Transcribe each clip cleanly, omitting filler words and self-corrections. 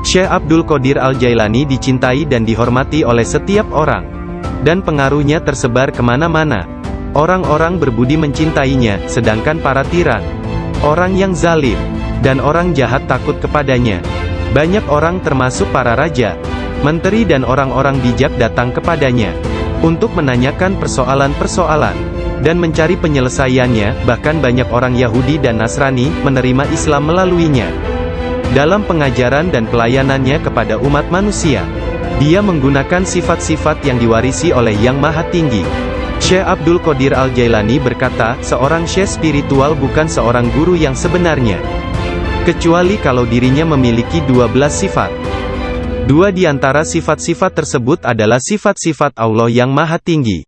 Syekh Abdul Qadir Al-Jailani dicintai dan dihormati oleh setiap orang. Dan pengaruhnya tersebar kemana-mana. Orang-orang berbudi mencintainya, sedangkan para tiran, orang yang zalim, dan orang jahat takut kepadanya. Banyak orang termasuk para raja, menteri dan orang-orang bijak datang kepadanya untuk menanyakan persoalan-persoalan dan mencari penyelesaiannya. Bahkan banyak orang Yahudi dan Nasrani menerima Islam melaluinya. Dalam pengajaran dan pelayanannya kepada umat manusia, dia menggunakan sifat-sifat yang diwarisi oleh Yang Maha Tinggi. Syekh Abdul Qadir Al-Jailani berkata, seorang syekh spiritual bukan seorang guru yang sebenarnya, kecuali kalau dirinya memiliki 12 sifat. Dua di antara sifat-sifat tersebut adalah sifat-sifat Allah yang Maha Tinggi,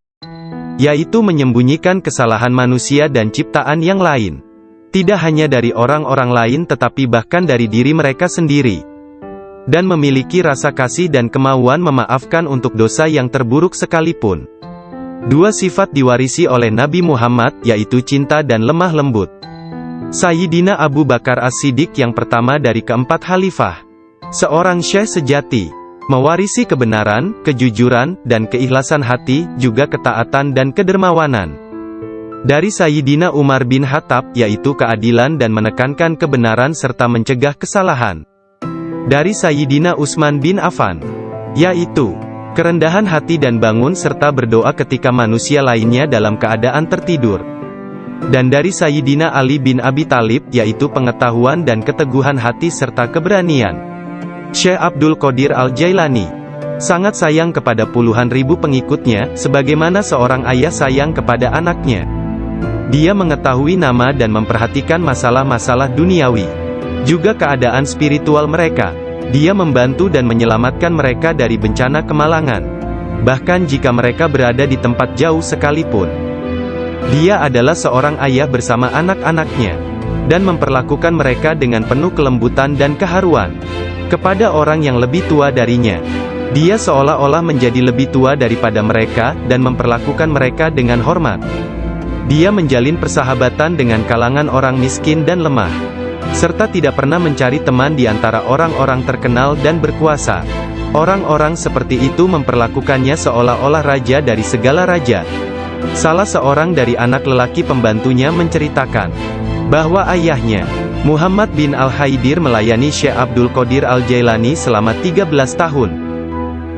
yaitu menyembunyikan kesalahan manusia dan ciptaan yang lain. Tidak hanya dari orang-orang lain tetapi bahkan dari diri mereka sendiri. Dan memiliki rasa kasih dan kemauan memaafkan untuk dosa yang terburuk sekalipun. Dua sifat diwarisi oleh Nabi Muhammad, yaitu cinta dan lemah lembut. Sayyidina Abu Bakar As-Siddiq yang pertama dari keempat khalifah, seorang syekh sejati, mewarisi kebenaran, kejujuran, dan keikhlasan hati, juga ketaatan dan kedermawanan. Dari Sayyidina Umar bin Khattab, yaitu keadilan dan menekankan kebenaran serta mencegah kesalahan. Dari Sayyidina Utsman bin Affan, yaitu kerendahan hati dan bangun serta berdoa ketika manusia lainnya dalam keadaan tertidur. Dan dari Sayyidina Ali bin Abi Thalib, yaitu pengetahuan dan keteguhan hati serta keberanian. Syekh Abdul Qadir Al-Jailani sangat sayang kepada puluhan ribu pengikutnya, sebagaimana seorang ayah sayang kepada anaknya. Dia mengetahui nama dan memperhatikan masalah-masalah duniawi, juga keadaan spiritual mereka. Dia membantu dan menyelamatkan mereka dari bencana kemalangan, bahkan jika mereka berada di tempat jauh sekalipun. Dia adalah seorang ayah bersama anak-anaknya, dan memperlakukan mereka dengan penuh kelembutan dan keharuan. Kepada orang yang lebih tua darinya, dia seolah-olah menjadi lebih tua daripada mereka, dan memperlakukan mereka dengan hormat. Dia menjalin persahabatan dengan kalangan orang miskin dan lemah, serta tidak pernah mencari teman di antara orang-orang terkenal dan berkuasa. Orang-orang seperti itu memperlakukannya seolah-olah raja dari segala raja. Salah seorang dari anak lelaki pembantunya menceritakan bahwa ayahnya, Muhammad bin Al-Haidir, melayani Syekh Abdul Qadir Al-Jailani selama 13 tahun.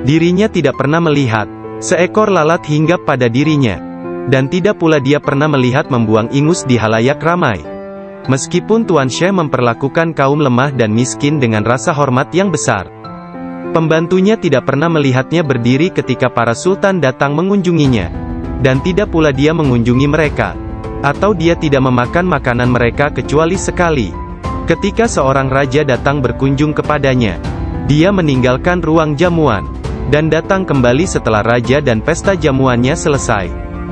Dirinya tidak pernah melihat seekor lalat hinggap pada dirinya, dan tidak pula dia pernah melihat membuang ingus di halayak ramai. Meskipun Tuan Syekh memperlakukan kaum lemah dan miskin dengan rasa hormat yang besar, pembantunya tidak pernah melihatnya berdiri ketika para sultan datang mengunjunginya, dan tidak pula dia mengunjungi mereka, atau dia tidak memakan makanan mereka kecuali sekali. Ketika seorang raja datang berkunjung kepadanya, dia meninggalkan ruang jamuan, dan datang kembali setelah raja dan pesta jamuannya selesai,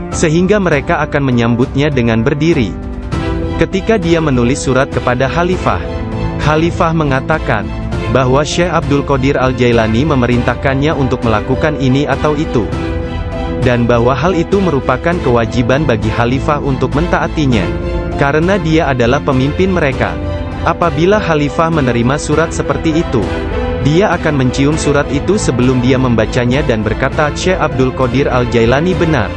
sehingga mereka akan menyambutnya dengan berdiri. Ketika dia menulis surat kepada khalifah, khalifah mengatakan bahwa Syekh Abdul Qadir Al-Jailani memerintahkannya untuk melakukan ini atau itu, dan bahwa hal itu merupakan kewajiban bagi khalifah untuk mentaatinya, karena dia adalah pemimpin mereka. Apabila khalifah menerima surat seperti itu, dia akan mencium surat itu sebelum dia membacanya dan berkata, Syekh Abdul Qadir Al-Jailani benar.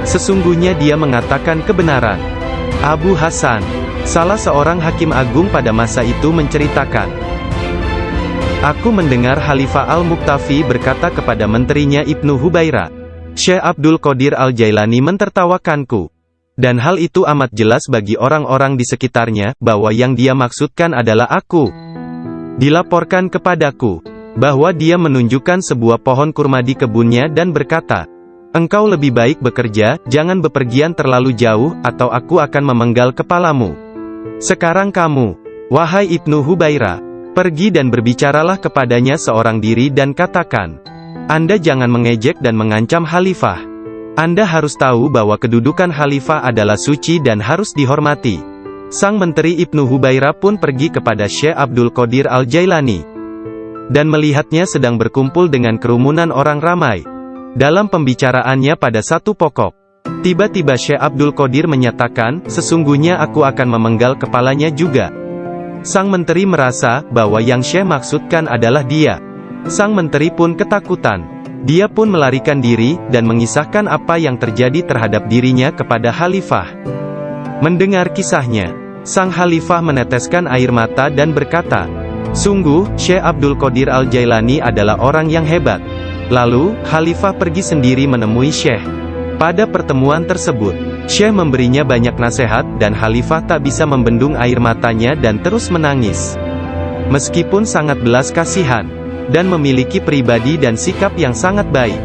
Sesungguhnya dia mengatakan kebenaran. Abu Hasan, salah seorang hakim agung pada masa itu, menceritakan, aku mendengar Khalifah Al-Muqtafi berkata kepada menterinya Ibnu Hubaira, Syekh Abdul Qadir Al-Jailani mentertawakanku. Dan hal itu amat jelas bagi orang-orang di sekitarnya, bahwa yang dia maksudkan adalah aku. Dilaporkan kepadaku bahwa dia menunjukkan sebuah pohon kurma di kebunnya dan berkata, engkau lebih baik bekerja, jangan bepergian terlalu jauh, atau aku akan memenggal kepalamu. Sekarang kamu, wahai Ibnu Hubaira, pergi dan berbicaralah kepadanya seorang diri dan katakan, Anda jangan mengejek dan mengancam khalifah. Anda harus tahu bahwa kedudukan khalifah adalah suci dan harus dihormati. Sang menteri Ibnu Hubaira pun pergi kepada Syekh Abdul Qadir Al-Jailani, dan melihatnya sedang berkumpul dengan kerumunan orang ramai. Dalam pembicaraannya pada satu pokok, tiba-tiba Syekh Abdul Qadir menyatakan, sesungguhnya aku akan memenggal kepalanya juga. Sang menteri merasa bahwa yang Syekh maksudkan adalah dia. Sang menteri pun ketakutan. Dia pun melarikan diri, dan mengisahkan apa yang terjadi terhadap dirinya kepada Khalifah. Mendengar kisahnya, sang Khalifah meneteskan air mata dan berkata, "Sungguh, Syekh Abdul Qadir Al-Jailani adalah orang yang hebat." Lalu, Khalifah pergi sendiri menemui Syekh. Pada pertemuan tersebut, Syekh memberinya banyak nasihat, dan Khalifah tak bisa membendung air matanya dan terus menangis. Meskipun sangat belas kasihan, dan memiliki pribadi dan sikap yang sangat baik,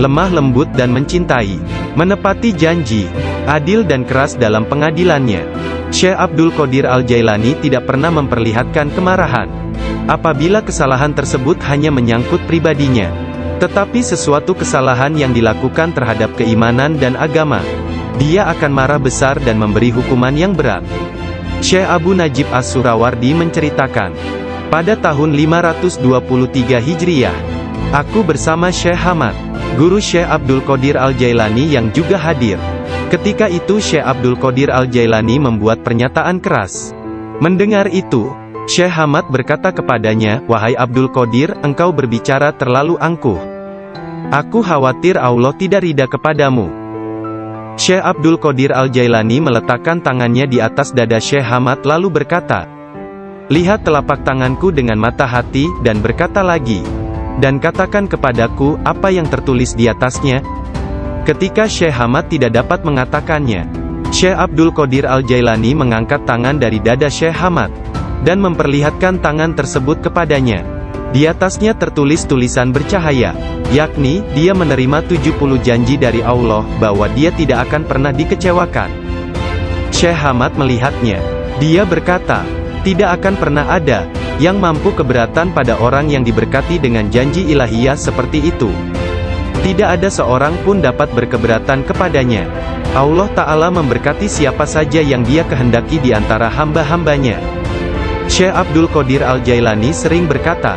lemah lembut dan mencintai, menepati janji, adil dan keras dalam pengadilannya, Syekh Abdul Qadir Al-Jailani tidak pernah memperlihatkan kemarahan. Apabila kesalahan tersebut hanya menyangkut pribadinya, tetapi sesuatu kesalahan yang dilakukan terhadap keimanan dan agama, dia akan marah besar dan memberi hukuman yang berat. Syekh Abu Najib As-Surawardi menceritakan, pada tahun 523 Hijriah, aku bersama Syekh Hamad, guru Syekh Abdul Qadir Al-Jailani yang juga hadir. Ketika itu Syekh Abdul Qadir Al-Jailani membuat pernyataan keras. Mendengar itu, Syekh Hamad berkata kepadanya, "Wahai Abdul Qadir, engkau berbicara terlalu angkuh. Aku khawatir Allah tidak ridha kepadamu." Syekh Abdul Qadir Al-Jailani meletakkan tangannya di atas dada Syekh Hamad lalu berkata, "Lihat telapak tanganku dengan mata hati, dan berkata lagi, dan katakan kepadaku, apa yang tertulis di atasnya." Ketika Syekh Hamad tidak dapat mengatakannya, Syekh Abdul Qadir Al-Jailani mengangkat tangan dari dada Syekh Hamad, dan memperlihatkan tangan tersebut kepadanya. Di atasnya tertulis tulisan bercahaya, yakni, dia menerima 70 janji dari Allah, bahwa dia tidak akan pernah dikecewakan. Syekh Hamad melihatnya. Dia berkata, tidak akan pernah ada yang mampu keberatan pada orang yang diberkati dengan janji ilahiyah seperti itu. Tidak ada seorang pun dapat berkeberatan kepadanya. Allah Ta'ala memberkati siapa saja yang dia kehendaki di antara hamba-hambanya. Syekh Abdul Qadir Al-Jailani sering berkata,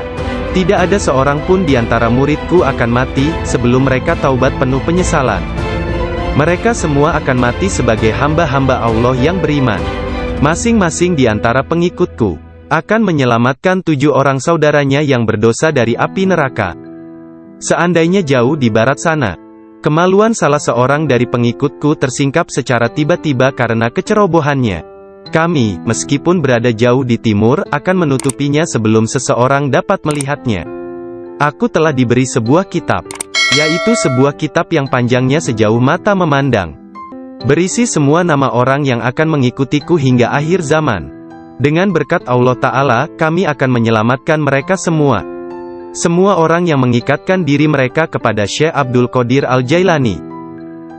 tidak ada seorang pun di antara muridku akan mati, sebelum mereka taubat penuh penyesalan. Mereka semua akan mati sebagai hamba-hamba Allah yang beriman. Masing-masing di antara pengikutku akan menyelamatkan 7 orang saudaranya yang berdosa dari api neraka. Seandainya jauh di barat sana, kemaluan salah seorang dari pengikutku tersingkap secara tiba-tiba karena kecerobohannya, kami, meskipun berada jauh di timur, akan menutupinya sebelum seseorang dapat melihatnya. Aku telah diberi sebuah kitab, yaitu sebuah kitab yang panjangnya sejauh mata memandang, berisi semua nama orang yang akan mengikutiku hingga akhir zaman. Dengan berkat Allah Ta'ala, kami akan menyelamatkan mereka semua. Semua orang yang mengikatkan diri mereka kepada Syekh Abdul Qadir Al-Jailani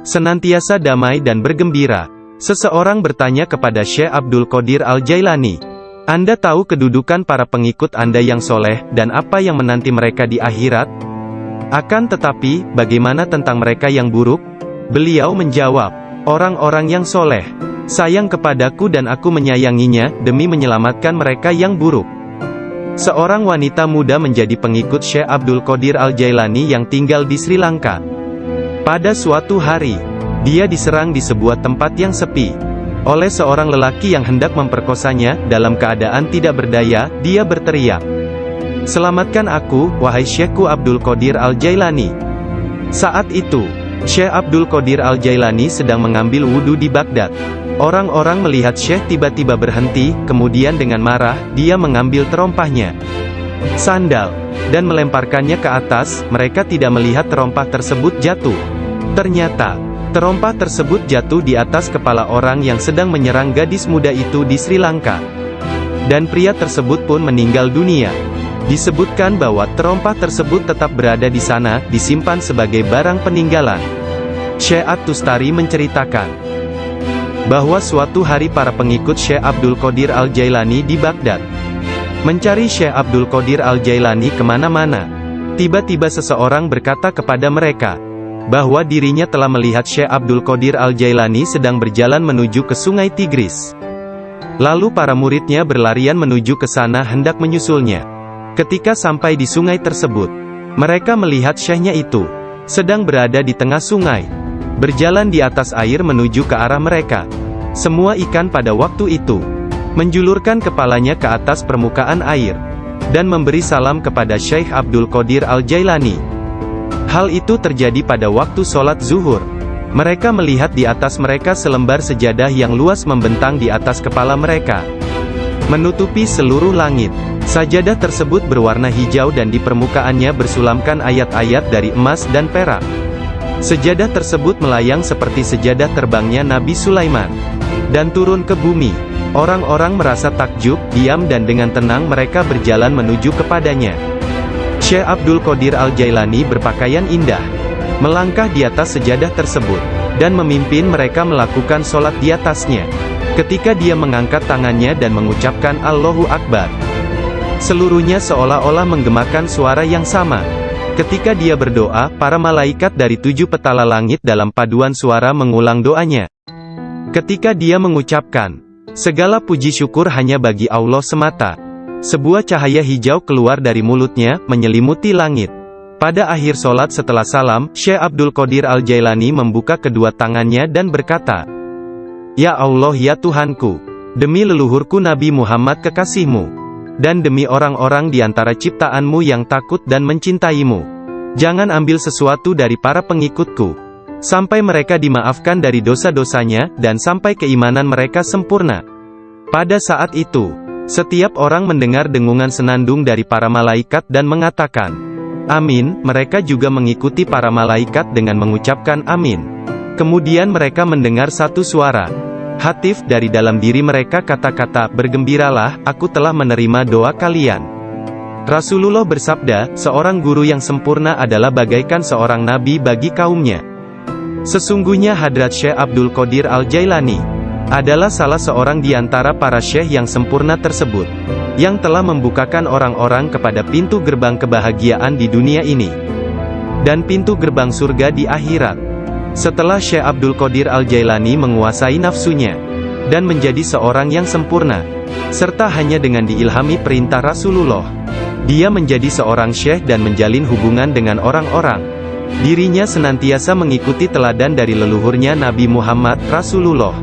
senantiasa damai dan bergembira. Seseorang bertanya kepada Syekh Abdul Qadir Al-Jailani, Anda tahu kedudukan para pengikut Anda yang soleh, dan apa yang menanti mereka di akhirat? Akan tetapi, bagaimana tentang mereka yang buruk? Beliau menjawab, orang-orang yang soleh sayang kepadaku dan aku menyayanginya, demi menyelamatkan mereka yang buruk. Seorang wanita muda menjadi pengikut Syekh Abdul Qadir Al-Jailani yang tinggal di Sri Lanka. Pada suatu hari, dia diserang di sebuah tempat yang sepi oleh seorang lelaki yang hendak memperkosanya. Dalam keadaan tidak berdaya, dia berteriak, "Selamatkan aku, wahai Syekhku Abdul Qadir Al-Jailani." Saat itu, Syekh Abdul Qadir Al-Jailani sedang mengambil wudhu di Baghdad. Orang-orang melihat Syekh tiba-tiba berhenti, kemudian dengan marah, dia mengambil terompahnya, sandal, dan melemparkannya ke atas. Mereka tidak melihat terompah tersebut jatuh. Ternyata, terompah tersebut jatuh di atas kepala orang yang sedang menyerang gadis muda itu di Sri Lanka. Dan pria tersebut pun meninggal dunia. Disebutkan bahwa terompah tersebut tetap berada di sana, disimpan sebagai barang peninggalan. Syekh At-Tustari menceritakan bahwa suatu hari para pengikut Syekh Abdul Qadir Al-Jailani di Baghdad mencari Syekh Abdul Qadir Al-Jailani kemana-mana. Tiba-tiba seseorang berkata kepada mereka bahwa dirinya telah melihat Syekh Abdul Qadir Al-Jailani sedang berjalan menuju ke Sungai Tigris. Lalu para muridnya berlarian menuju ke sana hendak menyusulnya. Ketika sampai di sungai tersebut, mereka melihat Syekhnya itu sedang berada di tengah sungai, berjalan di atas air menuju ke arah mereka. Semua ikan pada waktu itu menjulurkan kepalanya ke atas permukaan air, dan memberi salam kepada Syekh Abdul Qadir Al-Jailani. Hal itu terjadi pada waktu sholat zuhur. Mereka melihat di atas mereka selembar sejadah yang luas membentang di atas kepala mereka, menutupi seluruh langit. Sajadah tersebut berwarna hijau dan di permukaannya bersulamkan ayat-ayat dari emas dan perak. Sejadah tersebut melayang seperti sejadah terbangnya Nabi Sulaiman, dan turun ke bumi. Orang-orang merasa takjub, diam dan dengan tenang mereka berjalan menuju kepadanya. Syekh Abdul Qadir Al-Jailani berpakaian indah, melangkah di atas sejadah tersebut, dan memimpin mereka melakukan sholat di atasnya. Ketika dia mengangkat tangannya dan mengucapkan Allahu Akbar, seluruhnya seolah-olah menggemakan suara yang sama. Ketika dia berdoa, para malaikat dari 7 petala langit dalam paduan suara mengulang doanya. Ketika dia mengucapkan, segala puji syukur hanya bagi Allah semata, sebuah cahaya hijau keluar dari mulutnya, menyelimuti langit. Pada akhir sholat setelah salam, Syekh Abdul Qadir Al-Jailani membuka kedua tangannya dan berkata, Ya Allah ya Tuhanku, demi leluhurku Nabi Muhammad kekasihmu, dan demi orang-orang di antara ciptaanmu yang takut dan mencintaimu, jangan ambil sesuatu dari para pengikutku, sampai mereka dimaafkan dari dosa-dosanya, dan sampai keimanan mereka sempurna. Pada saat itu, setiap orang mendengar dengungan senandung dari para malaikat dan mengatakan, Amin. Mereka juga mengikuti para malaikat dengan mengucapkan Amin. Kemudian mereka mendengar satu suara hatif dari dalam diri mereka, kata-kata, bergembiralah, aku telah menerima doa kalian. Rasulullah bersabda, seorang guru yang sempurna adalah bagaikan seorang nabi bagi kaumnya. Sesungguhnya Hadrat Syekh Abdul Qadir Al-Jailani adalah salah seorang di antara para syekh yang sempurna tersebut, yang telah membukakan orang-orang kepada pintu gerbang kebahagiaan di dunia ini, dan pintu gerbang surga di akhirat. Setelah Syekh Abdul Qadir Al-Jailani menguasai nafsunya, dan menjadi seorang yang sempurna, serta hanya dengan diilhami perintah Rasulullah, dia menjadi seorang syekh dan menjalin hubungan dengan orang-orang. Dirinya senantiasa mengikuti teladan dari leluhurnya Nabi Muhammad, Rasulullah.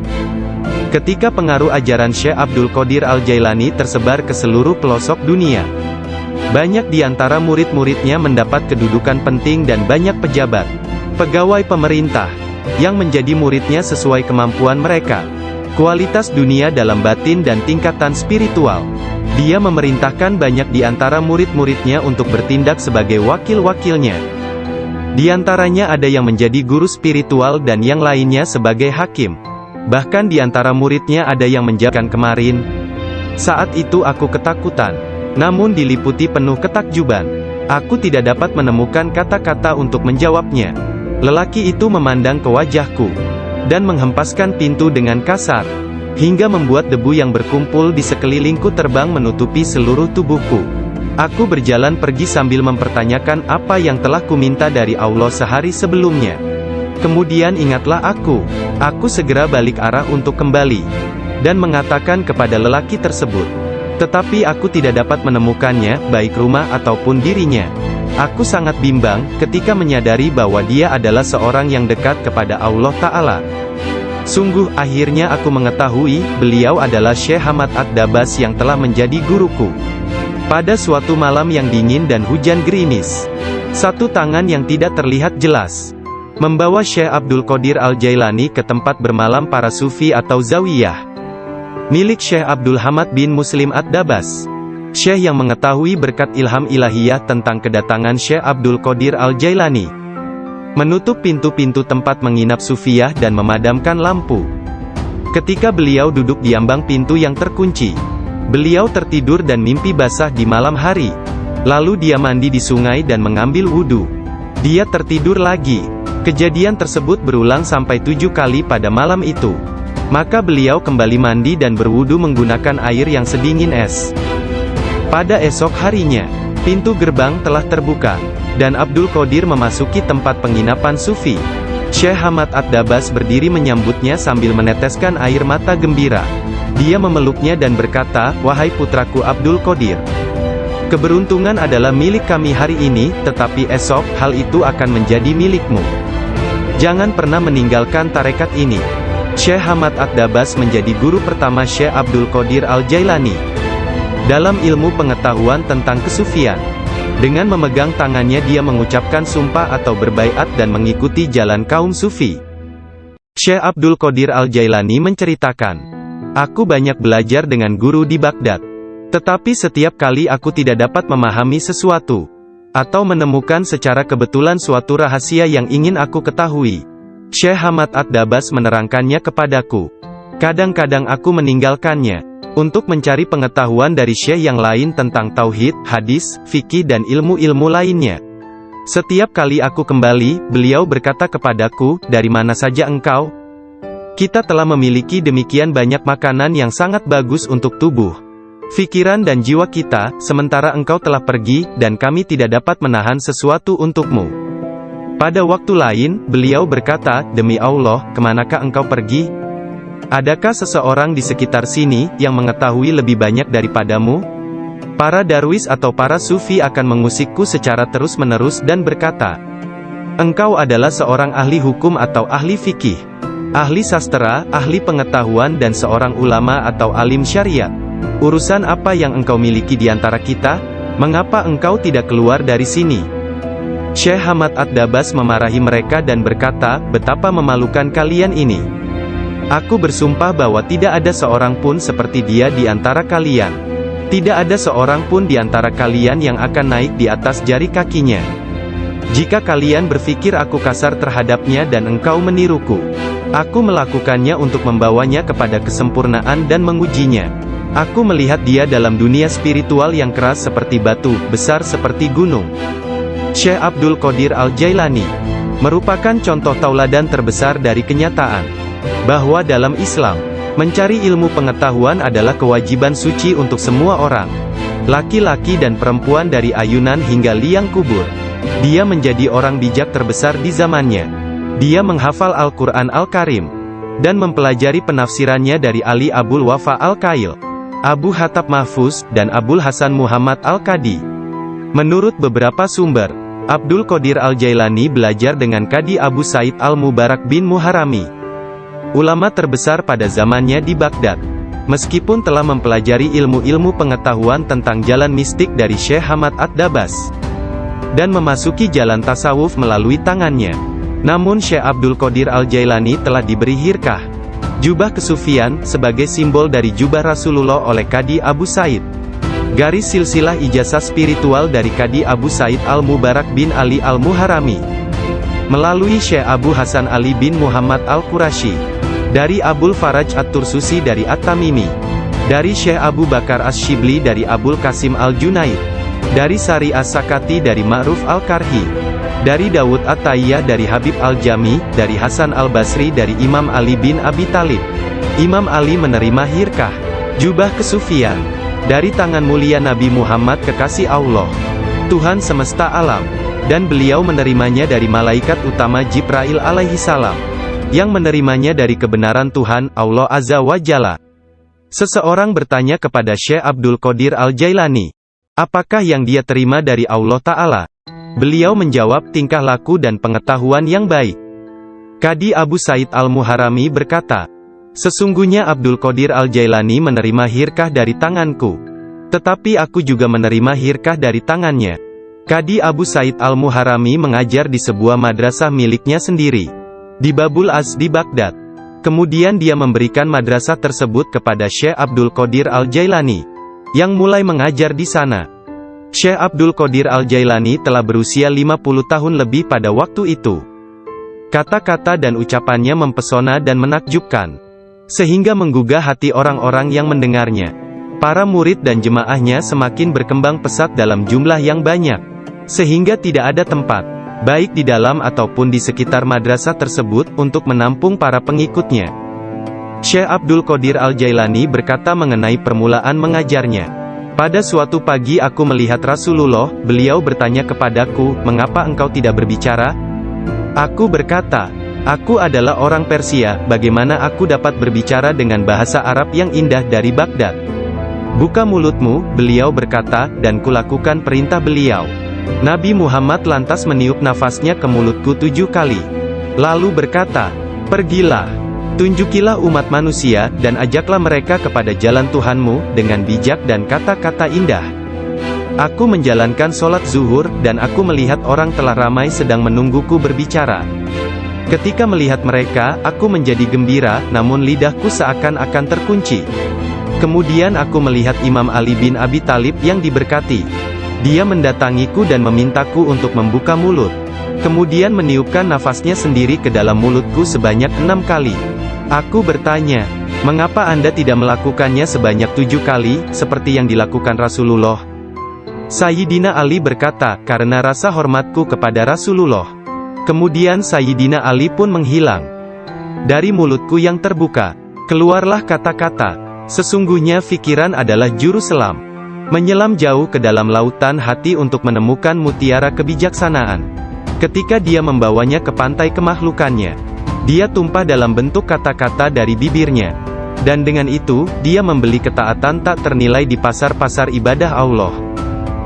Ketika pengaruh ajaran Syekh Abdul Qadir Al-Jailani tersebar ke seluruh pelosok dunia, banyak di antara murid-muridnya mendapat kedudukan penting dan banyak pejabat, pegawai pemerintah, yang menjadi muridnya sesuai kemampuan mereka, kualitas dunia dalam batin dan tingkatan spiritual. Dia memerintahkan banyak di antara murid-muridnya untuk bertindak sebagai wakil-wakilnya. Di antaranya ada yang menjadi guru spiritual dan yang lainnya sebagai hakim. Bahkan di antara muridnya ada yang menjawabkan kemarin. Saat itu aku ketakutan, namun diliputi penuh ketakjuban. Aku tidak dapat menemukan kata-kata untuk menjawabnya. Lelaki itu memandang ke wajahku, dan menghempaskan pintu dengan kasar, hingga membuat debu yang berkumpul di sekelilingku terbang menutupi seluruh tubuhku. Aku berjalan pergi sambil mempertanyakan apa yang telah kuminta dari Allah sehari sebelumnya. Kemudian ingatlah aku segera balik arah untuk kembali, dan mengatakan kepada lelaki tersebut. Tetapi aku tidak dapat menemukannya, baik rumah ataupun dirinya. Aku sangat bimbang, ketika menyadari bahwa dia adalah seorang yang dekat kepada Allah Ta'ala. Sungguh, akhirnya aku mengetahui, beliau adalah Syekh Hamad Ad-Dabas yang telah menjadi guruku. Pada suatu malam yang dingin dan hujan gerimis, satu tangan yang tidak terlihat jelas membawa Syekh Abdul Qadir Al-Jailani ke tempat bermalam para sufi atau zawiyah, milik Syekh Abdul Hamad bin Muslim Ad-Dabas. Syekh yang mengetahui berkat ilham ilahiyah tentang kedatangan Syekh Abdul Qadir Al-Jailani, menutup pintu-pintu tempat menginap sufiyah dan memadamkan lampu. Ketika beliau duduk di ambang pintu yang terkunci, beliau tertidur dan mimpi basah di malam hari. Lalu dia mandi di sungai dan mengambil wudhu. Dia tertidur lagi. Kejadian tersebut berulang sampai 7 kali pada malam itu. Maka beliau kembali mandi dan berwudhu menggunakan air yang sedingin es. Pada esok harinya, pintu gerbang telah terbuka, dan Abdul Qadir memasuki tempat penginapan sufi. Syekh Hamad Ad-Dabas berdiri menyambutnya sambil meneteskan air mata gembira. Dia memeluknya dan berkata, "Wahai putraku Abdul Qadir, keberuntungan adalah milik kami hari ini, tetapi esok, hal itu akan menjadi milikmu. Jangan pernah meninggalkan tarekat ini." Syekh Hamad At-Dabas menjadi guru pertama Syekh Abdul Qadir Al-Jailani dalam ilmu pengetahuan tentang kesufian. Dengan memegang tangannya dia mengucapkan sumpah atau berbaiat dan mengikuti jalan kaum sufi. Syekh Abdul Qadir Al-Jailani menceritakan, "Aku banyak belajar dengan guru di Baghdad. Tetapi setiap kali aku tidak dapat memahami sesuatu, atau menemukan secara kebetulan suatu rahasia yang ingin aku ketahui, Syekh Hamad At-Dabas menerangkannya kepadaku. Kadang-kadang aku meninggalkannya, untuk mencari pengetahuan dari syekh yang lain tentang tauhid, hadis, fikih dan ilmu-ilmu lainnya. Setiap kali aku kembali, beliau berkata kepadaku, 'Dari mana saja engkau?' Kita telah memiliki demikian banyak makanan yang sangat bagus untuk tubuh, pikiran dan jiwa kita, sementara engkau telah pergi, dan kami tidak dapat menahan sesuatu untukmu." Pada waktu lain, beliau berkata, "Demi Allah, kemanakah engkau pergi? Adakah seseorang di sekitar sini, yang mengetahui lebih banyak daripadamu?" Para darwis atau para sufi akan mengusikku secara terus-menerus dan berkata, "Engkau adalah seorang ahli hukum atau ahli fikih, ahli sastra, ahli pengetahuan dan seorang ulama atau alim syariat. Urusan apa yang engkau miliki di antara kita? Mengapa engkau tidak keluar dari sini?" Syekh Hamad At-Dabas memarahi mereka dan berkata, "Betapa memalukan kalian ini. Aku bersumpah bahwa tidak ada seorang pun seperti dia di antara kalian. Tidak ada seorang pun di antara kalian yang akan naik di atas jari kakinya. Jika kalian berpikir aku kasar terhadapnya dan engkau meniruku, aku melakukannya untuk membawanya kepada kesempurnaan dan mengujinya. Aku melihat dia dalam dunia spiritual yang keras seperti batu, besar seperti gunung." Syekh Abdul Qadir Al-Jailani merupakan contoh tauladan terbesar dari kenyataan bahwa dalam Islam, mencari ilmu pengetahuan adalah kewajiban suci untuk semua orang, laki-laki dan perempuan dari ayunan hingga liang kubur. Dia menjadi orang bijak terbesar di zamannya. Dia menghafal Al-Quran Al-Karim dan mempelajari penafsirannya dari Ali Abul Wafa Al-Kail, Abu Hatab Mahfuz, dan Abul Hasan Muhammad Al-Qadi. Menurut beberapa sumber, Abdul Qadir Al-Jailani belajar dengan Qadi Abu Said Al-Mubarak bin Muharrami, ulama terbesar pada zamannya di Baghdad. Meskipun telah mempelajari ilmu-ilmu pengetahuan tentang jalan mistik dari Syekh Hamad At-Dabas, dan memasuki jalan tasawuf melalui tangannya, namun Syekh Abdul Qadir Al-Jailani telah diberi hirkah, jubah kesufian, sebagai simbol dari jubah Rasulullah oleh Qadi Abu Said. Garis silsilah ijazah spiritual dari Qadi Abu Said Al-Mubarak bin Ali Al-Muharrami, melalui Syekh Abu Hasan Ali bin Muhammad Al-Qurashi, dari Abul Faraj At-Tursusi dari At-Tamimi, dari Syekh Abu Bakar As-Shibli dari Abul Qasim Al-Junaid, dari Sari As-Sakati dari Ma'ruf Al-Karhi, dari Dawud At-Tayyah dari Habib Al-Jami, dari Hasan Al-Basri dari Imam Ali bin Abi Talib. Imam Ali menerima hirkah, jubah kesufian, dari tangan mulia Nabi Muhammad kekasih Allah, Tuhan semesta alam, dan beliau menerimanya dari malaikat utama Jibril alaihissalam, yang menerimanya dari kebenaran Tuhan, Allah Azza wa Jalla. Seseorang bertanya kepada Syekh Abdul Qadir Al-Jailani, apakah yang dia terima dari Allah Ta'ala? Beliau menjawab, tingkah laku dan pengetahuan yang baik. Qadi Abu Said Al-Muharrami berkata, sesungguhnya Abdul Qadir Al-Jailani menerima hirkah dari tanganku, tetapi aku juga menerima hirkah dari tangannya. Qadi Abu Said Al-Muharrami mengajar di sebuah madrasah miliknya sendiri, di Babul Az di Baghdad. Kemudian dia memberikan madrasah tersebut kepada Syekh Abdul Qadir Al-Jailani, yang mulai mengajar di sana. Syekh Abdul Qadir Al-Jailani telah berusia 50 tahun lebih pada waktu itu. Kata-kata dan ucapannya mempesona dan menakjubkan, sehingga menggugah hati orang-orang yang mendengarnya. Para murid dan jemaahnya semakin berkembang pesat dalam jumlah yang banyak, sehingga tidak ada tempat, baik di dalam ataupun di sekitar madrasah tersebut, untuk menampung para pengikutnya. Syekh Abdul Qadir Al-Jailani berkata mengenai permulaan mengajarnya, pada suatu pagi aku melihat Rasulullah, beliau bertanya kepadaku, mengapa engkau tidak berbicara? Aku berkata, aku adalah orang Persia, bagaimana aku dapat berbicara dengan bahasa Arab yang indah dari Baghdad? Buka mulutmu, beliau berkata, dan kulakukan perintah beliau. Nabi Muhammad lantas meniup nafasnya ke mulutku 7 kali. Lalu berkata, pergilah. Tunjukilah umat manusia, dan ajaklah mereka kepada jalan Tuhanmu, dengan bijak dan kata-kata indah. Aku menjalankan sholat zuhur, dan aku melihat orang telah ramai sedang menungguku berbicara. Ketika melihat mereka, aku menjadi gembira, namun lidahku seakan-akan terkunci. Kemudian aku melihat Imam Ali bin Abi Thalib yang diberkati. Dia mendatangiku dan memintaku untuk membuka mulut. Kemudian meniupkan nafasnya sendiri ke dalam mulutku sebanyak 6 kali. Aku bertanya, mengapa Anda tidak melakukannya sebanyak 7 kali, seperti yang dilakukan Rasulullah? Sayyidina Ali berkata, karena rasa hormatku kepada Rasulullah. Kemudian Sayyidina Ali pun menghilang. Dari mulutku yang terbuka, keluarlah kata-kata, sesungguhnya fikiran adalah juru selam. Menyelam jauh ke dalam lautan hati untuk menemukan mutiara kebijaksanaan. Ketika dia membawanya ke pantai kemakhlukannya, dia tumpah dalam bentuk kata-kata dari bibirnya. Dan dengan itu, dia membeli ketaatan tak ternilai di pasar-pasar ibadah Allah.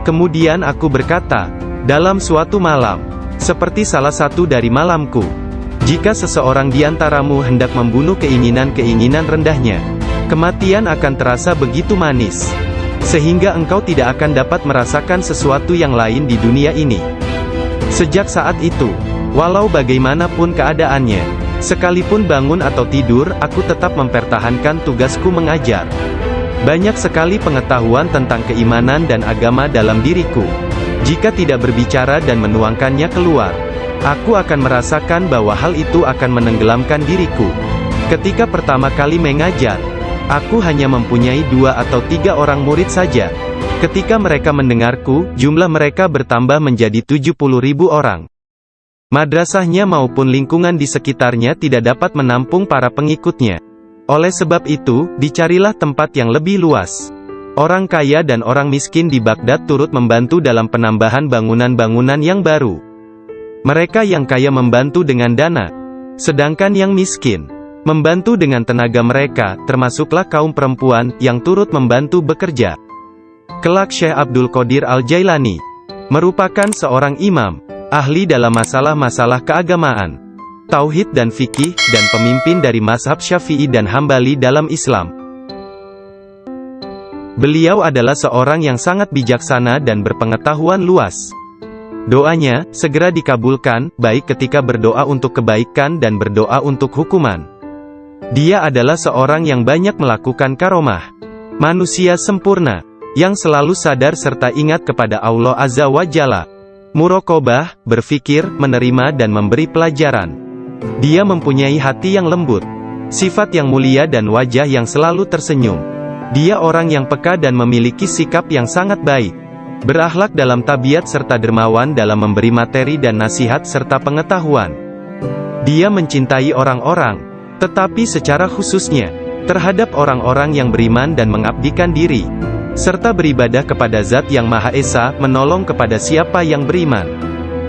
Kemudian aku berkata, dalam suatu malam, seperti salah satu dari malamku, jika seseorang di antaramu hendak membunuh keinginan-keinginan rendahnya, kematian akan terasa begitu manis, sehingga engkau tidak akan dapat merasakan sesuatu yang lain di dunia ini. Sejak saat itu, walau bagaimanapun keadaannya, sekalipun bangun atau tidur, aku tetap mempertahankan tugasku mengajar. Banyak sekali pengetahuan tentang keimanan dan agama dalam diriku. Jika tidak berbicara dan menuangkannya keluar, aku akan merasakan bahwa hal itu akan menenggelamkan diriku. Ketika pertama kali mengajar, aku hanya mempunyai 2 atau 3 orang murid saja. Ketika mereka mendengarku, jumlah mereka bertambah menjadi 70.000 orang. Madrasahnya maupun lingkungan di sekitarnya tidak dapat menampung para pengikutnya. Oleh sebab itu, dicarilah tempat yang lebih luas. Orang kaya dan orang miskin di Baghdad turut membantu dalam penambahan bangunan-bangunan yang baru. Mereka yang kaya membantu dengan dana, sedangkan yang miskin membantu dengan tenaga mereka, termasuklah kaum perempuan, yang turut membantu bekerja. Kelak Syekh Abdul Qadir Al-Jailani merupakan seorang imam, ahli dalam masalah-masalah keagamaan, tauhid dan fikih, dan pemimpin dari mazhab Syafi'i dan Hambali dalam Islam. Beliau adalah seorang yang sangat bijaksana dan berpengetahuan luas. Doanya segera dikabulkan, baik ketika berdoa untuk kebaikan dan berdoa untuk hukuman. Dia adalah seorang yang banyak melakukan karomah. Manusia sempurna, yang selalu sadar serta ingat kepada Allah Azza wa Jalla. Muraqabah, berfikir, menerima dan memberi pelajaran. Dia mempunyai hati yang lembut, sifat yang mulia dan wajah yang selalu tersenyum. Dia orang yang peka dan memiliki sikap yang sangat baik. Berakhlak dalam tabiat serta dermawan dalam memberi materi dan nasihat serta pengetahuan. Dia mencintai orang-orang, tetapi secara khususnya, terhadap orang-orang yang beriman dan mengabdikan diri, serta beribadah kepada Zat yang Maha Esa, menolong kepada siapa yang beriman.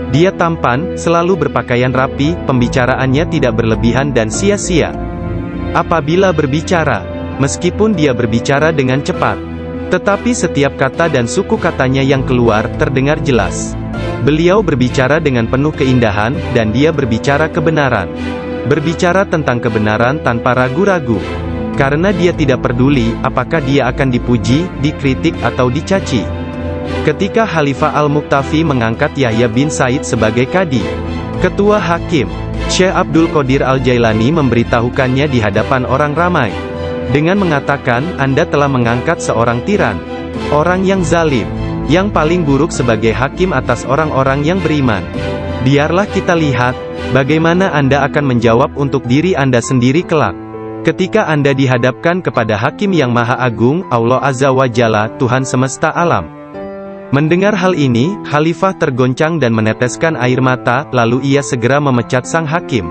Dia tampan, selalu berpakaian rapi, pembicaraannya tidak berlebihan dan sia-sia. Apabila berbicara, meskipun dia berbicara dengan cepat, tetapi setiap kata dan suku katanya yang keluar, terdengar jelas. Beliau berbicara dengan penuh keindahan, dan dia berbicara kebenaran. Berbicara tentang kebenaran tanpa ragu-ragu. Karena dia tidak peduli, apakah dia akan dipuji, dikritik atau dicaci. Ketika Khalifah Al-Muqtafi mengangkat Yahya bin Said sebagai kadi, ketua hakim, Syekh Abdul Qadir Al-Jailani memberitahukannya di hadapan orang ramai, dengan mengatakan, Anda telah mengangkat seorang tiran, orang yang zalim, yang paling buruk sebagai hakim atas orang-orang yang beriman. Biarlah kita lihat, bagaimana Anda akan menjawab untuk diri Anda sendiri kelak. Ketika Anda dihadapkan kepada Hakim yang Maha Agung, Allah Azza wa Jalla, Tuhan semesta alam. Mendengar hal ini, Khalifah tergoncang dan meneteskan air mata, lalu ia segera memecat sang hakim.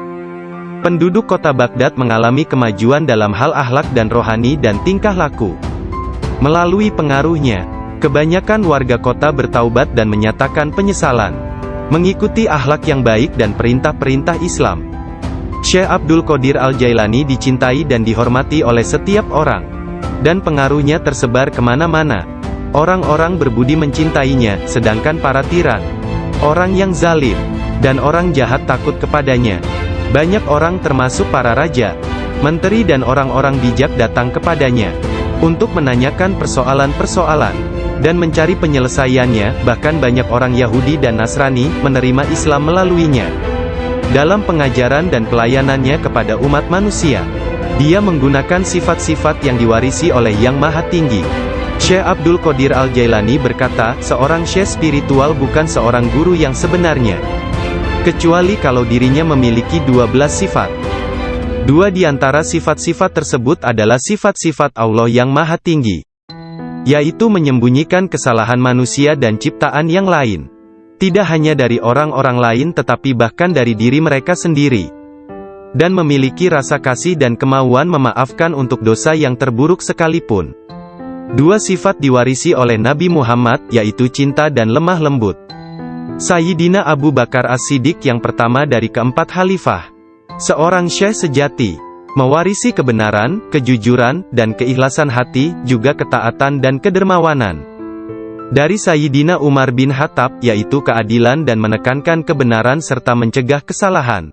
Penduduk kota Baghdad mengalami kemajuan dalam hal akhlak dan rohani dan tingkah laku. Melalui pengaruhnya, kebanyakan warga kota bertaubat dan menyatakan penyesalan, mengikuti akhlak yang baik dan perintah-perintah Islam. Syekh Abdul Qadir Al-Jailani dicintai dan dihormati oleh setiap orang, dan pengaruhnya tersebar kemana-mana. Orang-orang berbudi mencintainya, sedangkan para tiran, orang yang zalim, dan orang jahat takut kepadanya. Banyak orang termasuk para raja, menteri dan orang-orang bijak datang kepadanya untuk menanyakan persoalan-persoalan dan mencari penyelesaiannya. Bahkan banyak orang Yahudi dan Nasrani menerima Islam melaluinya. Dalam pengajaran dan pelayanannya kepada umat manusia, dia menggunakan sifat-sifat yang diwarisi oleh Yang Maha Tinggi. Syekh Abdul Qadir Al-Jailani berkata, seorang syekh spiritual bukan seorang guru yang sebenarnya, kecuali kalau dirinya memiliki 12 sifat. Dua di antara sifat-sifat tersebut adalah sifat-sifat Allah yang Maha Tinggi, yaitu menyembunyikan kesalahan manusia dan ciptaan yang lain. Tidak hanya dari orang-orang lain tetapi bahkan dari diri mereka sendiri. Dan memiliki rasa kasih dan kemauan memaafkan untuk dosa yang terburuk sekalipun. Dua sifat diwarisi oleh Nabi Muhammad, yaitu cinta dan lemah lembut. Sayyidina Abu Bakar As-Siddiq yang pertama dari keempat khalifah, seorang syekh sejati, mewarisi kebenaran, kejujuran, dan keikhlasan hati, juga ketaatan dan kedermawanan. Dari Sayyidina Umar bin Khattab, yaitu keadilan dan menekankan kebenaran serta mencegah kesalahan.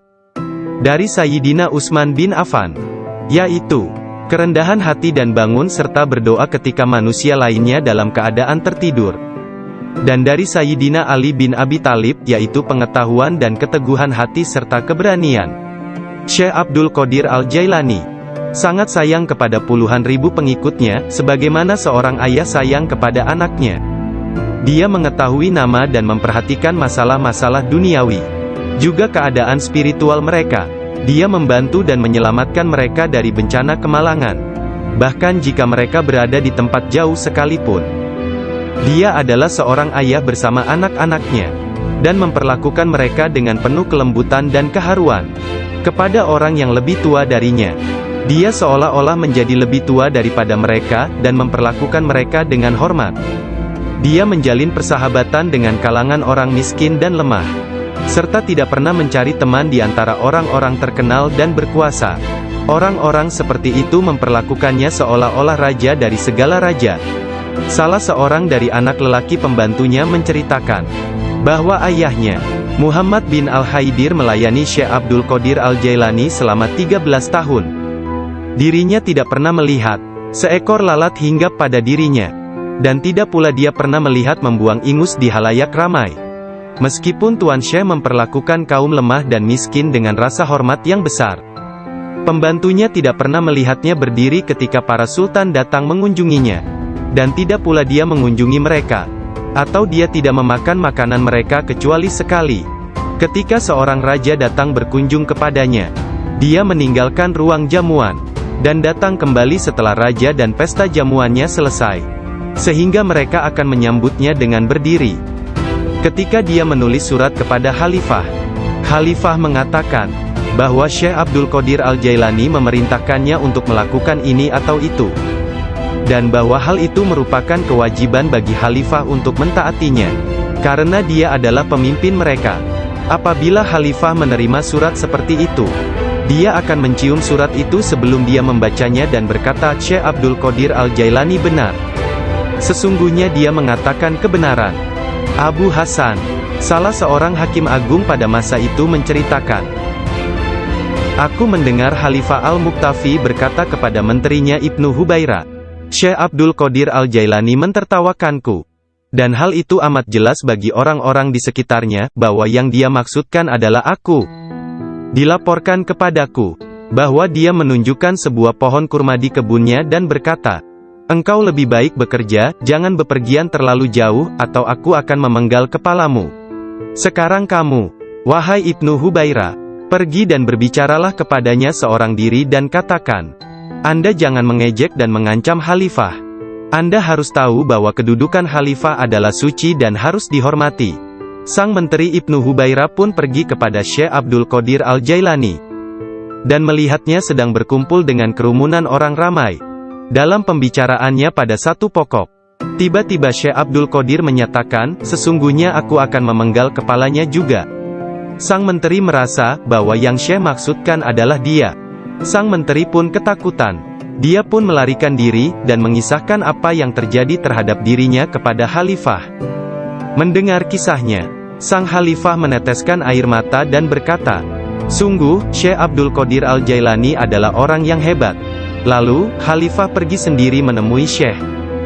Dari Sayyidina Utsman bin Affan, yaitu kerendahan hati dan bangun serta berdoa ketika manusia lainnya dalam keadaan tertidur. Dan dari Sayyidina Ali bin Abi Thalib, yaitu pengetahuan dan keteguhan hati serta keberanian. Syekh Abdul Qadir Al-Jailani sangat sayang kepada puluhan ribu pengikutnya, sebagaimana seorang ayah sayang kepada anaknya. Dia mengetahui nama dan memperhatikan masalah-masalah duniawi, juga keadaan spiritual mereka. Dia membantu dan menyelamatkan mereka dari bencana kemalangan, bahkan jika mereka berada di tempat jauh sekalipun. Dia adalah seorang ayah bersama anak-anaknya, dan memperlakukan mereka dengan penuh kelembutan dan keharuan. Kepada orang yang lebih tua darinya, dia seolah-olah menjadi lebih tua daripada mereka, dan memperlakukan mereka dengan hormat. Dia menjalin persahabatan dengan kalangan orang miskin dan lemah, serta tidak pernah mencari teman di antara orang-orang terkenal dan berkuasa. Orang-orang seperti itu memperlakukannya seolah-olah raja dari segala raja. Salah seorang dari anak lelaki pembantunya menceritakan bahwa ayahnya, Muhammad bin Al-Haidir, melayani Syekh Abdul Qadir Al-Jailani selama 13 tahun. Dirinya tidak pernah melihat seekor lalat hinggap pada dirinya, dan tidak pula dia pernah melihat membuang ingus di halayak ramai. Meskipun Tuan Syekh memperlakukan kaum lemah dan miskin dengan rasa hormat yang besar, pembantunya tidak pernah melihatnya berdiri ketika para sultan datang mengunjunginya, dan tidak pula dia mengunjungi mereka, atau dia tidak memakan makanan mereka kecuali sekali. Ketika seorang raja datang berkunjung kepadanya, dia meninggalkan ruang jamuan, dan datang kembali setelah raja dan pesta jamuannya selesai, sehingga mereka akan menyambutnya dengan berdiri. Ketika dia menulis surat kepada khalifah, khalifah mengatakan bahwa Syekh Abdul Qadir Al-Jailani memerintahkannya untuk melakukan ini atau itu, dan bahwa hal itu merupakan kewajiban bagi khalifah untuk mentaatinya, karena dia adalah pemimpin mereka. Apabila khalifah menerima surat seperti itu, dia akan mencium surat itu sebelum dia membacanya dan berkata, Syekh Abdul Qadir Al-Jailani benar. Sesungguhnya dia mengatakan kebenaran. Abu Hasan, salah seorang hakim agung pada masa itu, menceritakan, aku mendengar Khalifah Al-Muqtafi berkata kepada menterinya Ibnu Hubaira, Syekh Abdul Qadir Al-Jailani mentertawakanku. Dan hal itu amat jelas bagi orang-orang di sekitarnya, bahwa yang dia maksudkan adalah aku. Dilaporkan kepadaku bahwa dia menunjukkan sebuah pohon kurma di kebunnya dan berkata, engkau lebih baik bekerja, jangan bepergian terlalu jauh, atau aku akan memenggal kepalamu. Sekarang kamu, wahai Ibnu Hubaira, pergi dan berbicaralah kepadanya seorang diri dan katakan, Anda jangan mengejek dan mengancam khalifah. Anda harus tahu bahwa kedudukan khalifah adalah suci dan harus dihormati. Sang menteri Ibnu Hubaira pun pergi kepada Syekh Abdul Qadir Al-Jailani, dan melihatnya sedang berkumpul dengan kerumunan orang ramai. Dalam pembicaraannya pada satu pokok, tiba-tiba Syekh Abdul Qadir menyatakan, sesungguhnya aku akan memenggal kepalanya juga. Sang menteri merasa bahwa yang Syekh maksudkan adalah dia. Sang menteri pun ketakutan. Dia pun melarikan diri, dan mengisahkan apa yang terjadi terhadap dirinya kepada khalifah. Mendengar kisahnya, sang khalifah meneteskan air mata dan berkata, Sungguh, Syekh Abdul Qadir Al-Jailani adalah orang yang hebat. Lalu, Khalifah pergi sendiri menemui Syekh.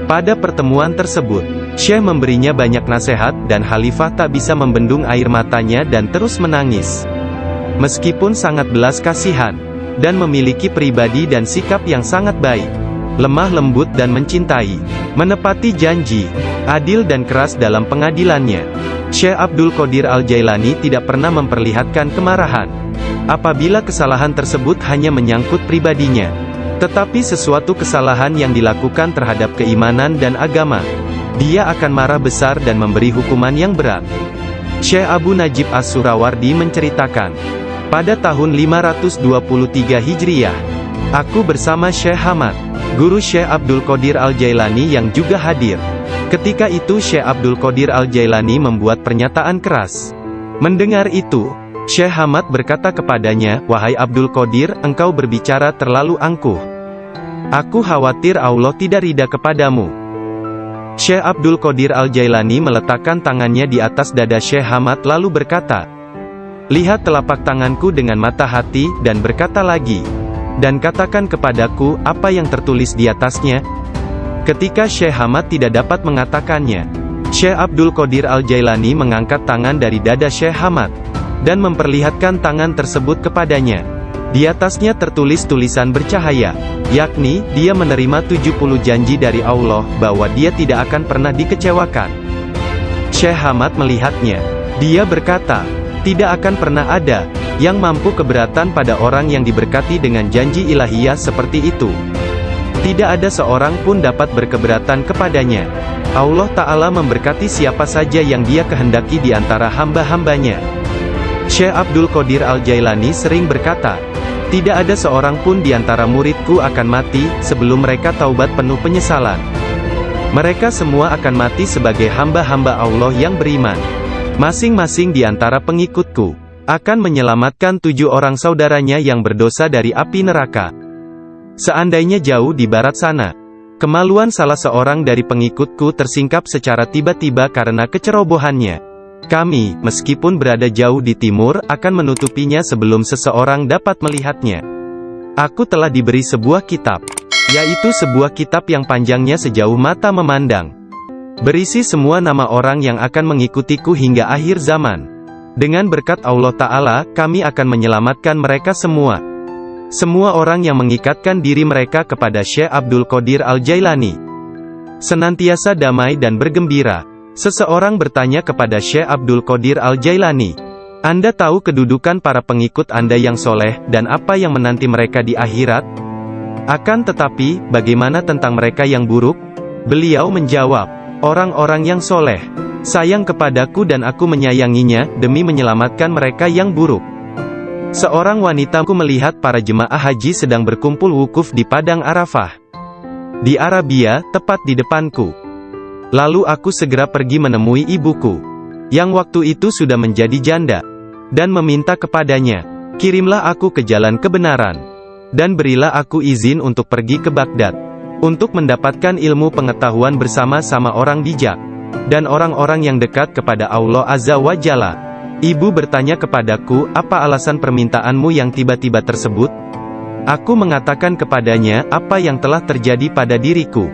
Pada pertemuan tersebut, Syekh memberinya banyak nasihat, dan Khalifah tak bisa membendung air matanya dan terus menangis. Meskipun sangat belas kasihan, dan memiliki pribadi dan sikap yang sangat baik, lemah lembut dan mencintai, menepati janji, adil dan keras dalam pengadilannya, Syekh Abdul Qadir Al-Jailani tidak pernah memperlihatkan kemarahan. Apabila kesalahan tersebut hanya menyangkut pribadinya, tetapi sesuatu kesalahan yang dilakukan terhadap keimanan dan agama, dia akan marah besar dan memberi hukuman yang berat. Syekh Abu Najib As-Surawardi menceritakan, pada tahun 523 Hijriah, aku bersama Syekh Hamad, guru Syekh Abdul Qadir Al-Jailani yang juga hadir. Ketika itu Syekh Abdul Qadir Al-Jailani membuat pernyataan keras. Mendengar itu, Syekh Hamad berkata kepadanya, "Wahai Abdul Qadir, engkau berbicara terlalu angkuh. Aku khawatir Allah tidak ridha kepadamu." Syekh Abdul Qadir Al-Jailani meletakkan tangannya di atas dada Syekh Hamad lalu berkata, "Lihat telapak tanganku dengan mata hati, dan berkata lagi, dan katakan kepadaku, apa yang tertulis di atasnya?" Ketika Syekh Hamad tidak dapat mengatakannya, Syekh Abdul Qadir Al-Jailani mengangkat tangan dari dada Syekh Hamad, dan memperlihatkan tangan tersebut kepadanya. Di atasnya tertulis tulisan bercahaya, yakni, dia menerima 70 janji dari Allah, bahwa dia tidak akan pernah dikecewakan. Syekh Hamad melihatnya. Dia berkata, tidak akan pernah ada yang mampu keberatan pada orang yang diberkati dengan janji ilahiyah seperti itu. Tidak ada seorang pun dapat berkeberatan kepadanya. Allah Ta'ala memberkati siapa saja yang dia kehendaki di antara hamba-hambanya. Syekh Abdul Qadir Al-Jailani sering berkata, tidak ada seorang pun di antara muridku akan mati, sebelum mereka taubat penuh penyesalan. Mereka semua akan mati sebagai hamba-hamba Allah yang beriman. Masing-masing di antara pengikutku akan menyelamatkan 7 orang saudaranya yang berdosa dari api neraka. Seandainya jauh di barat sana, kemaluan salah seorang dari pengikutku tersingkap secara tiba-tiba karena kecerobohannya, kami, meskipun berada jauh di timur, akan menutupinya sebelum seseorang dapat melihatnya. Aku telah diberi sebuah kitab, yaitu sebuah kitab yang panjangnya sejauh mata memandang, berisi semua nama orang yang akan mengikutiku hingga akhir zaman. Dengan berkat Allah Ta'ala, kami akan menyelamatkan mereka semua. Semua orang yang mengikatkan diri mereka kepada Syekh Abdul Qadir Al-Jailani senantiasa damai dan bergembira. Seseorang bertanya kepada Syekh Abdul Qadir Al-Jailani, Anda tahu kedudukan para pengikut Anda yang soleh, dan apa yang menanti mereka di akhirat? Akan tetapi, bagaimana tentang mereka yang buruk? Beliau menjawab, orang-orang yang soleh sayang kepadaku dan aku menyayanginya, demi menyelamatkan mereka yang buruk. Seorang wanita melihat para jemaah haji sedang berkumpul wukuf di Padang Arafah di Arabia, tepat di depanku. Lalu aku segera pergi menemui ibuku, yang waktu itu sudah menjadi janda, dan meminta kepadanya, kirimlah aku ke jalan kebenaran, dan berilah aku izin untuk pergi ke Baghdad, untuk mendapatkan ilmu pengetahuan bersama-sama orang bijak, dan orang-orang yang dekat kepada Allah Azza wa Jalla. Ibu bertanya kepadaku, apa alasan permintaanmu yang tiba-tiba tersebut? Aku mengatakan kepadanya, apa yang telah terjadi pada diriku.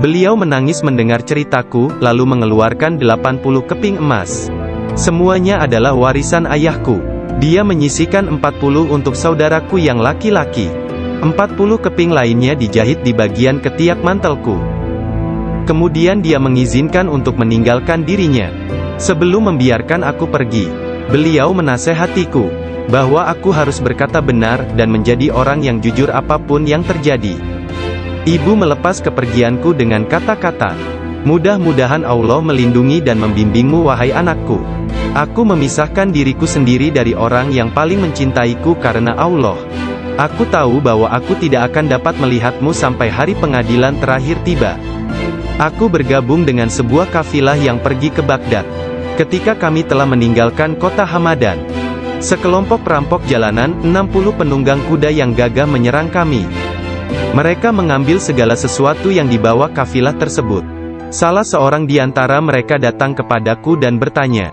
Beliau menangis mendengar ceritaku, lalu mengeluarkan 80 keping emas. Semuanya adalah warisan ayahku. Dia menyisihkan 40 untuk saudaraku yang laki-laki. 40 keping lainnya dijahit di bagian ketiak mantelku. Kemudian dia mengizinkan untuk meninggalkan dirinya. Sebelum membiarkan aku pergi, beliau menasehatiku, bahwa aku harus berkata benar, dan menjadi orang yang jujur apapun yang terjadi. Ibu melepas kepergianku dengan kata-kata, mudah-mudahan Allah melindungi dan membimbingmu wahai anakku. Aku memisahkan diriku sendiri dari orang yang paling mencintaiku karena Allah. Aku tahu bahwa aku tidak akan dapat melihatmu sampai hari pengadilan terakhir tiba. Aku bergabung dengan sebuah kafilah yang pergi ke Baghdad. Ketika kami telah meninggalkan kota Hamadan, sekelompok perampok jalanan, 60 penunggang kuda yang gagah menyerang kami. Mereka mengambil segala sesuatu yang dibawa kafilah tersebut. Salah seorang di antara mereka datang kepadaku dan bertanya,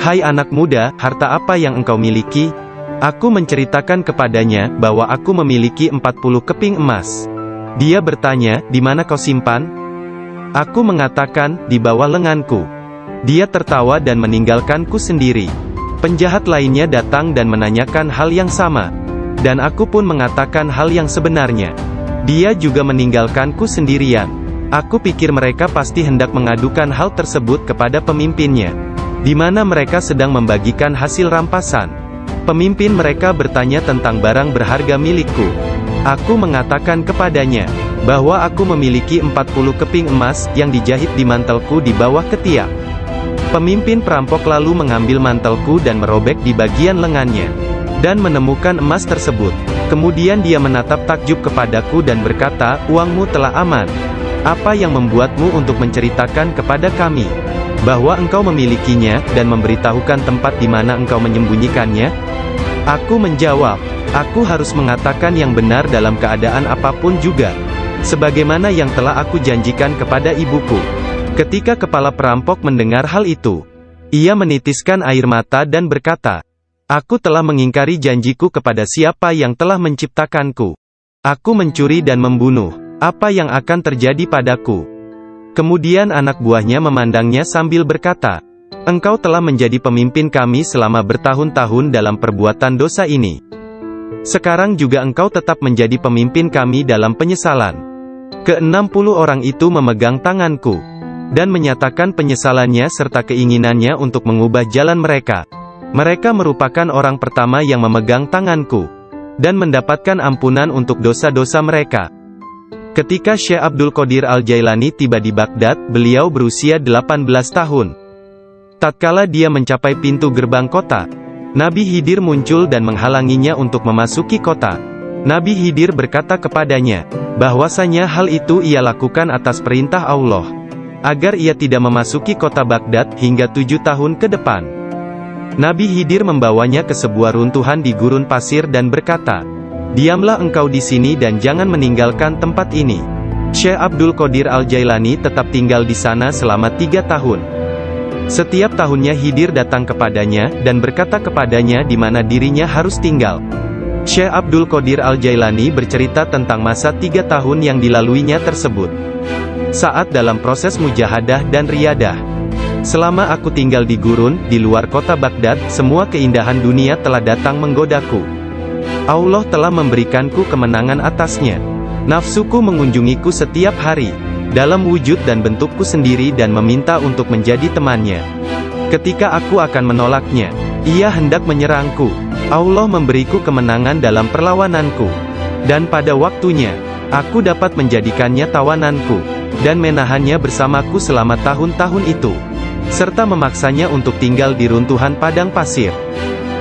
"Hai anak muda, harta apa yang engkau miliki?" Aku menceritakan kepadanya bahwa aku memiliki 40 keping emas. Dia bertanya, "Di mana kau simpan?" Aku mengatakan, "Di bawah lenganku." Dia tertawa dan meninggalkanku sendiri. Penjahat lainnya datang dan menanyakan hal yang sama. Dan aku pun mengatakan hal yang sebenarnya. Dia juga meninggalkanku sendirian. Aku pikir mereka pasti hendak mengadukan hal tersebut kepada pemimpinnya, di mana mereka sedang membagikan hasil rampasan. Pemimpin mereka bertanya tentang barang berharga milikku. Aku mengatakan kepadanya bahwa aku memiliki 40 keping emas yang dijahit di mantelku di bawah ketiak. Pemimpin perampok lalu mengambil mantelku dan merobek di bagian lengannya, dan menemukan emas tersebut. Kemudian dia menatap takjub kepadaku dan berkata, "Uangmu telah aman. Apa yang membuatmu untuk menceritakan kepada kami bahwa engkau memilikinya, dan memberitahukan tempat di mana engkau menyembunyikannya?" Aku menjawab, "Aku harus mengatakan yang benar dalam keadaan apapun juga, sebagaimana yang telah aku janjikan kepada ibuku." Ketika kepala perampok mendengar hal itu, ia menitiskan air mata dan berkata, "Aku telah mengingkari janjiku kepada siapa yang telah menciptakanku. Aku mencuri dan membunuh. Apa yang akan terjadi padaku?" Kemudian anak buahnya memandangnya sambil berkata, "Engkau telah menjadi pemimpin kami selama bertahun-tahun dalam perbuatan dosa ini. Sekarang juga engkau tetap menjadi pemimpin kami dalam penyesalan." Ke-60 orang itu memegang tanganku, dan menyatakan penyesalannya serta keinginannya untuk mengubah jalan mereka. Mereka merupakan orang pertama yang memegang tanganku, dan mendapatkan ampunan untuk dosa-dosa mereka. Ketika Syekh Abdul Qadir Al-Jailani tiba di Baghdad, beliau berusia 18 tahun. Tatkala dia mencapai pintu gerbang kota, Nabi Khidir muncul dan menghalanginya untuk memasuki kota. Nabi Khidir berkata kepadanya, bahwasanya hal itu ia lakukan atas perintah Allah, agar ia tidak memasuki kota Baghdad hingga 7 tahun ke depan. Nabi Khidir membawanya ke sebuah runtuhan di gurun pasir dan berkata, "Diamlah engkau di sini dan jangan meninggalkan tempat ini." Syekh Abdul Qadir Al-Jailani tetap tinggal di sana selama 3 tahun. Setiap tahunnya Khidir datang kepadanya, dan berkata kepadanya di mana dirinya harus tinggal. Syekh Abdul Qadir Al-Jailani bercerita tentang masa 3 tahun yang dilaluinya tersebut. Saat dalam proses mujahadah dan riyadah. "Selama aku tinggal di gurun, di luar kota Baghdad, semua keindahan dunia telah datang menggodaku. Allah telah memberikanku kemenangan atasnya. Nafsuku mengunjungiku setiap hari, dalam wujud dan bentukku sendiri dan meminta untuk menjadi temannya. Ketika aku akan menolaknya, ia hendak menyerangku. Allah memberiku kemenangan dalam perlawananku. Dan pada waktunya, aku dapat menjadikannya tawananku, dan menahannya bersamaku selama tahun-tahun itu, serta memaksanya untuk tinggal di runtuhan padang pasir.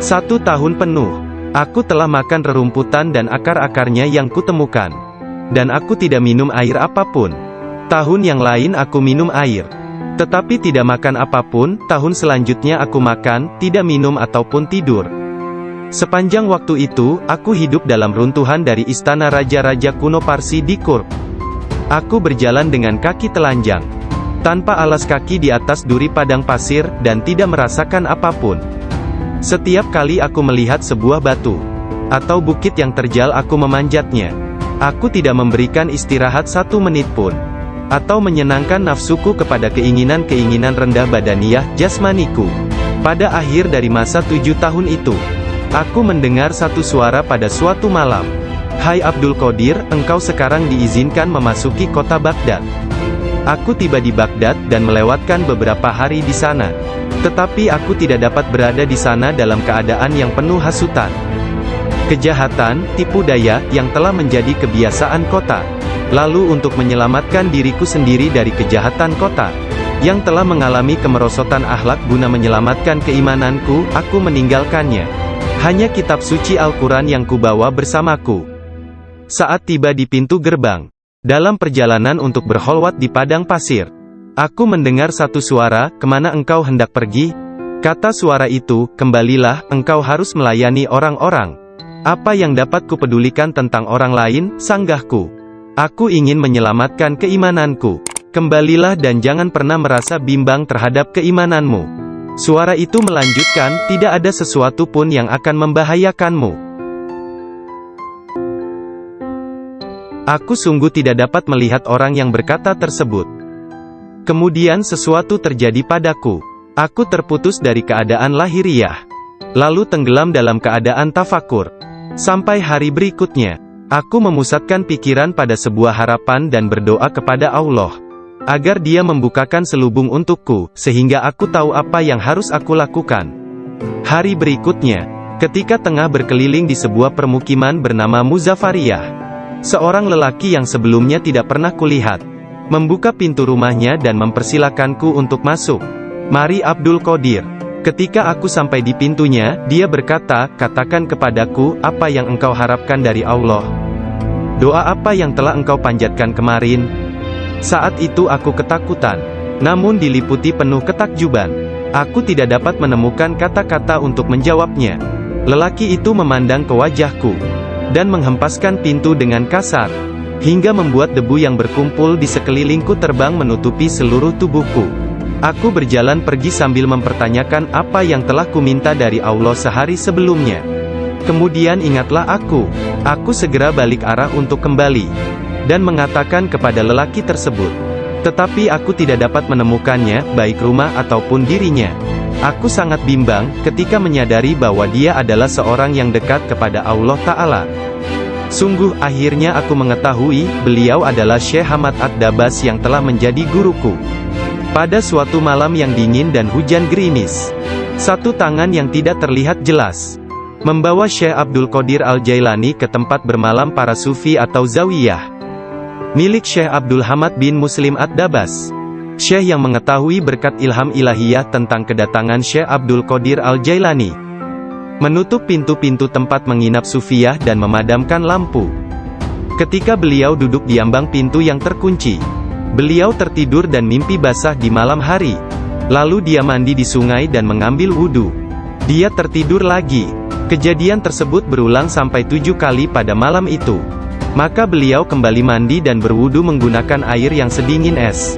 1 tahun penuh, aku telah makan rerumputan dan akar-akarnya yang kutemukan. Dan aku tidak minum air apapun. Tahun yang lain aku minum air, tetapi tidak makan apapun. Tahun selanjutnya aku makan, tidak minum ataupun tidur. Sepanjang waktu itu, aku hidup dalam runtuhan dari istana raja-raja kuno Parsi di Kurb. Aku berjalan dengan kaki telanjang, tanpa alas kaki di atas duri padang pasir, dan tidak merasakan apapun. Setiap kali aku melihat sebuah batu atau bukit yang terjal, aku memanjatnya. Aku tidak memberikan istirahat 1 menit pun, atau menyenangkan nafsuku kepada keinginan-keinginan rendah badaniyah jasmaniku. Pada akhir dari masa 7 tahun itu, aku mendengar satu suara pada suatu malam, "Hai Abdul Qadir, engkau sekarang diizinkan memasuki kota Baghdad." Aku tiba di Baghdad dan melewatkan beberapa hari di sana. Tetapi aku tidak dapat berada di sana dalam keadaan yang penuh hasutan, kejahatan, tipu daya, yang telah menjadi kebiasaan kota. Lalu untuk menyelamatkan diriku sendiri dari kejahatan kota, yang telah mengalami kemerosotan akhlak guna menyelamatkan keimananku, aku meninggalkannya. Hanya kitab suci Al-Quran yang kubawa bersamaku. Saat tiba di pintu gerbang, dalam perjalanan untuk berkholwat di padang pasir, aku mendengar satu suara, "Kemana engkau hendak pergi?" Kata suara itu, "Kembalilah, engkau harus melayani orang-orang." "Apa yang dapat kupedulikan tentang orang lain?" sanggahku. "Aku ingin menyelamatkan keimananku." "Kembalilah dan jangan pernah merasa bimbang terhadap keimananmu. Suara itu melanjutkan, tidak ada sesuatu pun yang akan membahayakanmu. Aku sungguh tidak dapat melihat orang yang berkata tersebut. Kemudian sesuatu terjadi padaku. Aku terputus dari keadaan lahiriah. Lalu tenggelam dalam keadaan tafakur. Sampai hari berikutnya, aku memusatkan pikiran pada sebuah harapan dan berdoa kepada Allah, agar Dia membukakan selubung untukku, sehingga aku tahu apa yang harus aku lakukan. Hari berikutnya, ketika tengah berkeliling di sebuah permukiman bernama Muzafariyah, seorang lelaki yang sebelumnya tidak pernah kulihat, membuka pintu rumahnya dan mempersilakanku untuk masuk. Mari Abdul Qadir. Ketika aku sampai di pintunya, dia berkata, katakan kepadaku, apa yang engkau harapkan dari Allah? Doa apa yang telah engkau panjatkan kemarin? Saat itu aku ketakutan, namun diliputi penuh ketakjuban. Aku tidak dapat menemukan kata-kata untuk menjawabnya. Lelaki itu memandang ke wajahku, dan menghempaskan pintu dengan kasar, hingga membuat debu yang berkumpul di sekelilingku terbang menutupi seluruh tubuhku. Aku berjalan pergi sambil mempertanyakan apa yang telah kuminta dari Allah sehari sebelumnya. Kemudian ingatlah aku segera balik arah untuk kembali, dan mengatakan kepada lelaki tersebut. Tetapi aku tidak dapat menemukannya, baik rumah ataupun dirinya. Aku sangat bimbang, ketika menyadari bahwa dia adalah seorang yang dekat kepada Allah Ta'ala. Sungguh, akhirnya aku mengetahui, beliau adalah Syekh Hamad Ad-Dabas yang telah menjadi guruku. Pada suatu malam yang dingin dan hujan gerimis, satu tangan yang tidak terlihat jelas membawa Syekh Abdul Qadir Al-Jailani ke tempat bermalam para sufi atau zawiyah, milik Syekh Abdul Hamad bin Muslim Ad-Dabas. Syekh yang mengetahui berkat ilham ilahiyah tentang kedatangan Syekh Abdul Qadir Al-Jailani, menutup pintu-pintu tempat menginap sufiyah dan memadamkan lampu. Ketika beliau duduk di ambang pintu yang terkunci, beliau tertidur dan mimpi basah di malam hari. Lalu dia mandi di sungai dan mengambil wudhu. Dia tertidur lagi. Kejadian tersebut berulang sampai 7 kali pada malam itu. Maka beliau kembali mandi dan berwudhu menggunakan air yang sedingin es.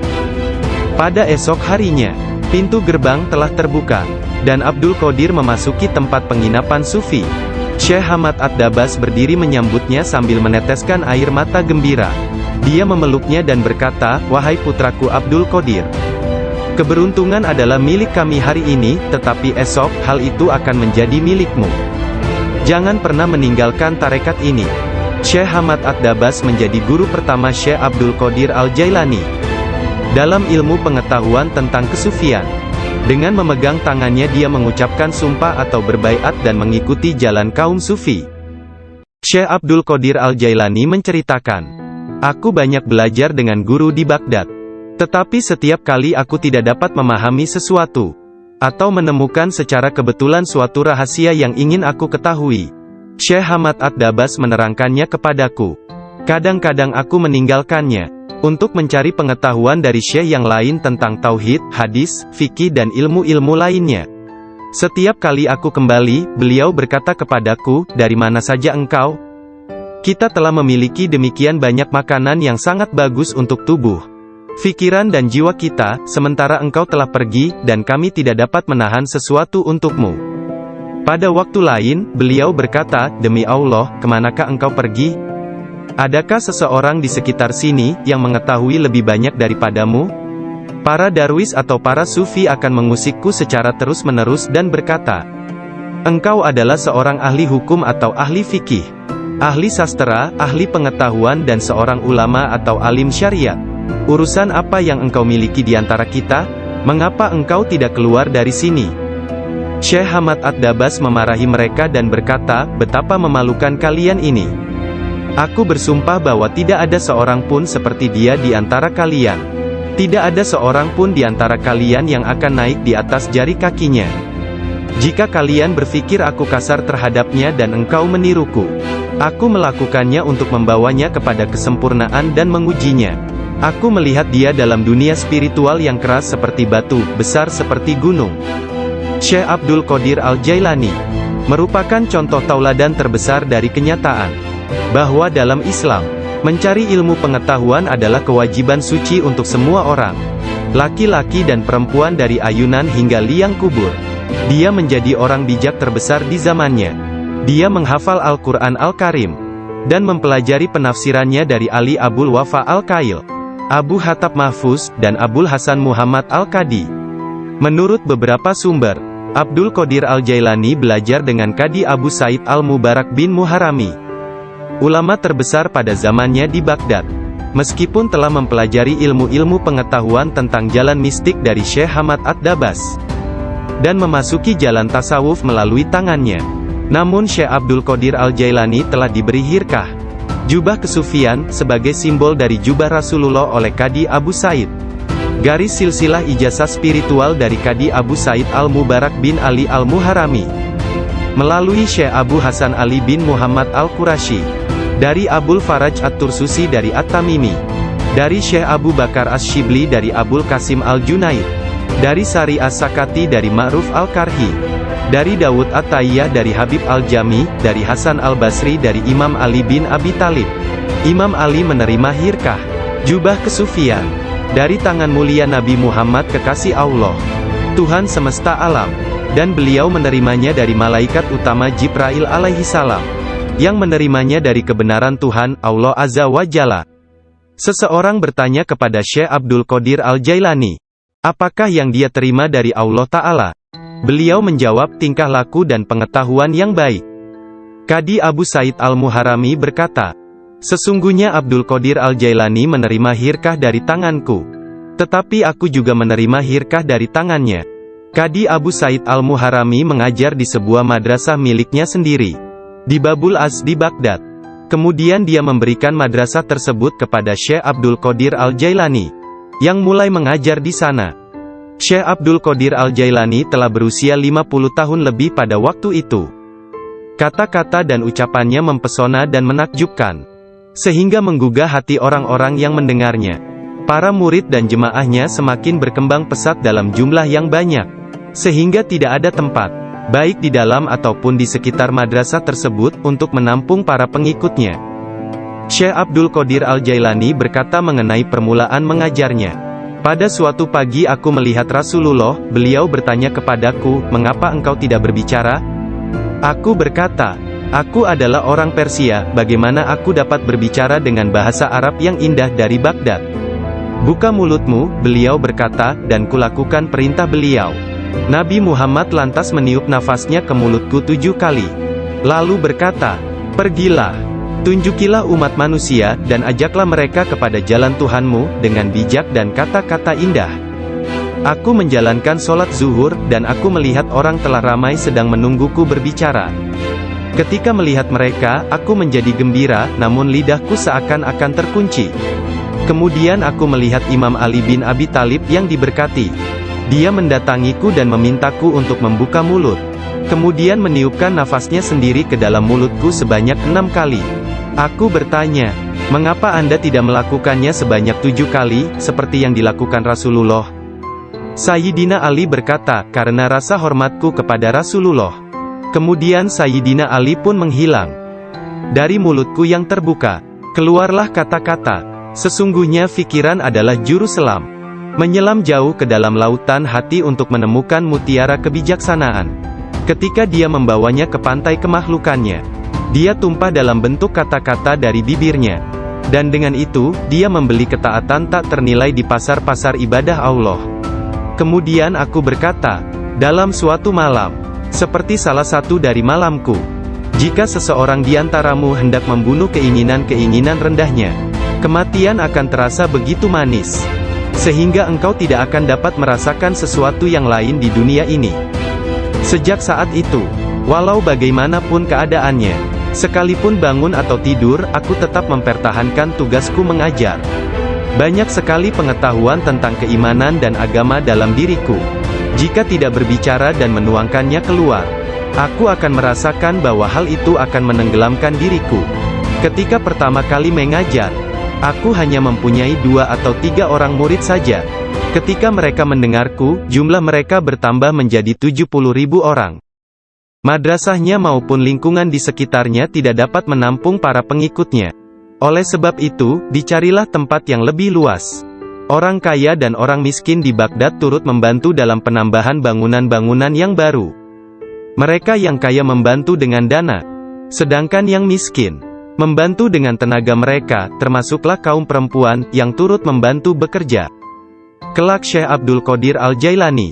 Pada esok harinya, pintu gerbang telah terbuka, dan Abdul Qadir memasuki tempat penginapan sufi. Syekh Hamad Ad-Dabas berdiri menyambutnya sambil meneteskan air mata gembira. Dia memeluknya dan berkata, wahai putraku Abdul Qadir, keberuntungan adalah milik kami hari ini, tetapi esok, hal itu akan menjadi milikmu. Jangan pernah meninggalkan tarekat ini. Syekh Hamad Ad-Dabas menjadi guru pertama Syekh Abdul Qadir Al-Jailani dalam ilmu pengetahuan tentang kesufian. Dengan memegang tangannya dia mengucapkan sumpah atau berbaiat dan mengikuti jalan kaum sufi. Syekh Abdul Qadir Al-Jailani menceritakan, aku banyak belajar dengan guru di Baghdad. Tetapi setiap kali aku tidak dapat memahami sesuatu, atau menemukan secara kebetulan suatu rahasia yang ingin aku ketahui, Syekh Hamad Ad-Dabas menerangkannya kepadaku. Kadang-kadang aku meninggalkannya, untuk mencari pengetahuan dari syekh yang lain tentang tauhid, hadis, fikih dan ilmu-ilmu lainnya. Setiap kali aku kembali, beliau berkata kepadaku, dari mana saja engkau? Kita telah memiliki demikian banyak makanan yang sangat bagus untuk tubuh, pikiran dan jiwa kita, sementara engkau telah pergi, dan kami tidak dapat menahan sesuatu untukmu. Pada waktu lain, beliau berkata, demi Allah, kemanakah engkau pergi? Adakah seseorang di sekitar sini, yang mengetahui lebih banyak daripadamu? Para darwis atau para sufi akan mengusikku secara terus-menerus dan berkata, engkau adalah seorang ahli hukum atau ahli fikih, ahli sastra, ahli pengetahuan dan seorang ulama atau alim syariat. Urusan apa yang engkau miliki di antara kita? Mengapa engkau tidak keluar dari sini? Syekh Hamad Ad-Dabas memarahi mereka dan berkata, betapa memalukan kalian ini. Aku bersumpah bahwa tidak ada seorang pun seperti dia di antara kalian. Tidak ada seorang pun di antara kalian yang akan naik di atas jari kakinya. Jika kalian berpikir aku kasar terhadapnya dan engkau meniruku, aku melakukannya untuk membawanya kepada kesempurnaan dan mengujinya. Aku melihat dia dalam dunia spiritual yang keras seperti batu, besar seperti gunung. Syekh Abdul Qadir Al-Jailani merupakan contoh tauladan terbesar dari kenyataan bahwa dalam Islam, mencari ilmu pengetahuan adalah kewajiban suci untuk semua orang. laki-laki dan perempuan dari ayunan hingga liang kubur. Dia menjadi orang bijak terbesar di zamannya. Dia menghafal Al-Quran Al-Karim, dan mempelajari penafsirannya dari Ali Abul Wafa Al-Kail, Abu Hatab Mahfuz, dan Abul Hasan Muhammad Al-Qadi. Menurut beberapa sumber, Abdul Qadir Al-Jailani belajar dengan Qadi Abu Said Al-Mubarak bin Muharrami, ulama terbesar pada zamannya di Baghdad. Meskipun telah mempelajari ilmu-ilmu pengetahuan tentang jalan mistik dari Syekh Hamad Ad-Dabas, dan memasuki jalan tasawuf melalui tangannya, namun Syekh Abdul Qadir Al-Jailani telah diberi hirkah, jubah kesufian, sebagai simbol dari jubah Rasulullah oleh Qadi Abu Said. Garis silsilah ijazah spiritual dari Qadi Abu Said Al-Mubarak bin Ali Al-Muharrami, melalui Syekh Abu Hasan Ali bin Muhammad Al-Qurashi, dari Abul Faraj At-Tursusi dari At-Tamimi, dari Syekh Abu Bakar Asy-Syibli dari Abul Qasim Al-Junaid, dari Sari As-Sakati dari Ma'ruf Al-Karhi, dari Dawud At-Tayyah dari Habib Al-Jami, dari Hasan Al-Basri dari Imam Ali bin Abi Thalib. Imam Ali menerima hirkah, jubah kesufian, dari tangan mulia Nabi Muhammad kekasih Allah, Tuhan semesta alam, dan beliau menerimanya dari malaikat utama Jibril alaihi salam, yang menerimanya dari kebenaran Tuhan, Allah Azza wa Jalla. Seseorang bertanya kepada Syekh Abdul Qadir Al-Jailani, apakah yang dia terima dari Allah Ta'ala? Beliau menjawab, tingkah laku dan pengetahuan yang baik. Qadi Abu Said Al-Muharrami berkata, sesungguhnya Abdul Qadir Al-Jailani menerima hirkah dari tanganku, tetapi aku juga menerima hirkah dari tangannya. Qadi Abu Said Al-Muharrami mengajar di sebuah madrasah miliknya sendiri, di Babul Az di Baghdad. Kemudian dia memberikan madrasah tersebut kepada Syekh Abdul Qadir Al-Jailani, yang mulai mengajar di sana. Syekh Abdul Qadir Al-Jailani telah berusia 50 tahun lebih pada waktu itu. Kata-kata dan ucapannya mempesona dan menakjubkan, sehingga menggugah hati orang-orang yang mendengarnya. Para murid dan jemaahnya semakin berkembang pesat dalam jumlah yang banyak, sehingga tidak ada tempat, baik di dalam ataupun di sekitar madrasah tersebut, untuk menampung para pengikutnya. Syekh Abdul Qadir Al-Jailani berkata mengenai permulaan mengajarnya, pada suatu pagi aku melihat Rasulullah, beliau bertanya kepadaku, mengapa engkau tidak berbicara? Aku berkata, aku adalah orang Persia, bagaimana aku dapat berbicara dengan bahasa Arab yang indah dari Baghdad? Buka mulutmu, beliau berkata, dan kulakukan perintah beliau. Nabi Muhammad lantas meniup nafasnya ke mulutku 7 kali. Lalu berkata, pergilah, tunjukilah umat manusia, dan ajaklah mereka kepada jalan Tuhanmu, dengan bijak dan kata-kata indah. Aku menjalankan sholat zuhur, dan aku melihat orang telah ramai sedang menungguku berbicara. Ketika melihat mereka, aku menjadi gembira, namun lidahku seakan-akan terkunci. Kemudian aku melihat Imam Ali bin Abi Thalib yang diberkati. Dia mendatangiku dan memintaku untuk membuka mulut. Kemudian meniupkan nafasnya sendiri ke dalam mulutku sebanyak 6 kali. Aku bertanya, mengapa Anda tidak melakukannya sebanyak 7 kali, seperti yang dilakukan Rasulullah? Sayyidina Ali berkata, karena rasa hormatku kepada Rasulullah. Kemudian Sayyidina Ali pun menghilang. Dari mulutku yang terbuka, keluarlah kata-kata, sesungguhnya fikiran adalah juru selam. Menyelam jauh ke dalam lautan hati untuk menemukan mutiara kebijaksanaan. Ketika dia membawanya ke pantai kemakhlukannya, dia tumpah dalam bentuk kata-kata dari bibirnya. Dan dengan itu, dia membeli ketaatan tak ternilai di pasar-pasar ibadah Allah. Kemudian aku berkata, dalam suatu malam, seperti salah satu dari malamku, jika seseorang di antaramu hendak membunuh keinginan-keinginan rendahnya, kematian akan terasa begitu manis, sehingga engkau tidak akan dapat merasakan sesuatu yang lain di dunia ini. Sejak saat itu, walau bagaimanapun keadaannya, sekalipun bangun atau tidur, aku tetap mempertahankan tugasku mengajar. Banyak sekali pengetahuan tentang keimanan dan agama dalam diriku. Jika tidak berbicara dan menuangkannya keluar, aku akan merasakan bahwa hal itu akan menenggelamkan diriku. Ketika pertama kali mengajar, aku hanya mempunyai 2 atau 3 orang murid saja. Ketika mereka mendengarku, jumlah mereka bertambah menjadi 70.000 orang. Madrasahnya maupun lingkungan di sekitarnya tidak dapat menampung para pengikutnya. Oleh sebab itu, dicarilah tempat yang lebih luas. Orang kaya dan orang miskin di Baghdad turut membantu dalam penambahan bangunan-bangunan yang baru. Mereka yang kaya membantu dengan dana, sedangkan yang miskin membantu dengan tenaga mereka, termasuklah kaum perempuan yang turut membantu bekerja. Kelak Syekh Abdul Qadir Al-Jailani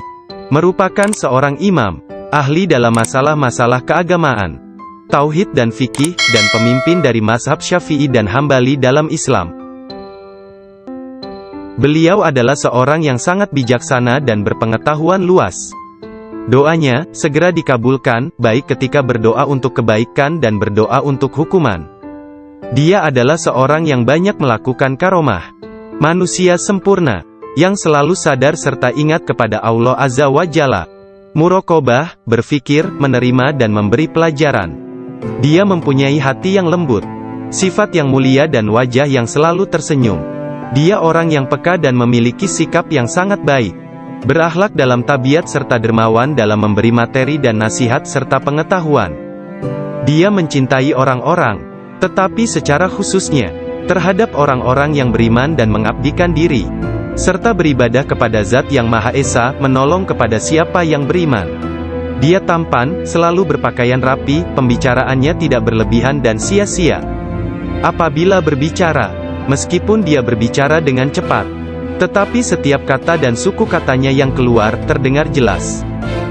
merupakan seorang imam, ahli dalam masalah-masalah keagamaan, tauhid dan fikih, dan pemimpin dari mazhab Syafi'i dan Hambali dalam Islam. Beliau adalah seorang yang sangat bijaksana dan berpengetahuan luas. Doanya segera dikabulkan, baik ketika berdoa untuk kebaikan dan berdoa untuk hukuman. Dia adalah seorang yang banyak melakukan karomah. Manusia sempurna, yang selalu sadar serta ingat kepada Allah Azza wa Jalla. Muraqabah, berfikir, menerima dan memberi pelajaran. Dia mempunyai hati yang lembut, sifat yang mulia dan wajah yang selalu tersenyum. Dia orang yang peka dan memiliki sikap yang sangat baik. Berakhlak dalam tabiat serta dermawan dalam memberi materi dan nasihat serta pengetahuan. Dia mencintai orang-orang, tetapi secara khususnya terhadap orang-orang yang beriman dan mengabdikan diri, serta beribadah kepada Zat yang Maha Esa, menolong kepada siapa yang beriman. Dia tampan, selalu berpakaian rapi, pembicaraannya tidak berlebihan dan sia-sia. Apabila berbicara, meskipun dia berbicara dengan cepat, tetapi setiap kata dan suku katanya yang keluar terdengar jelas.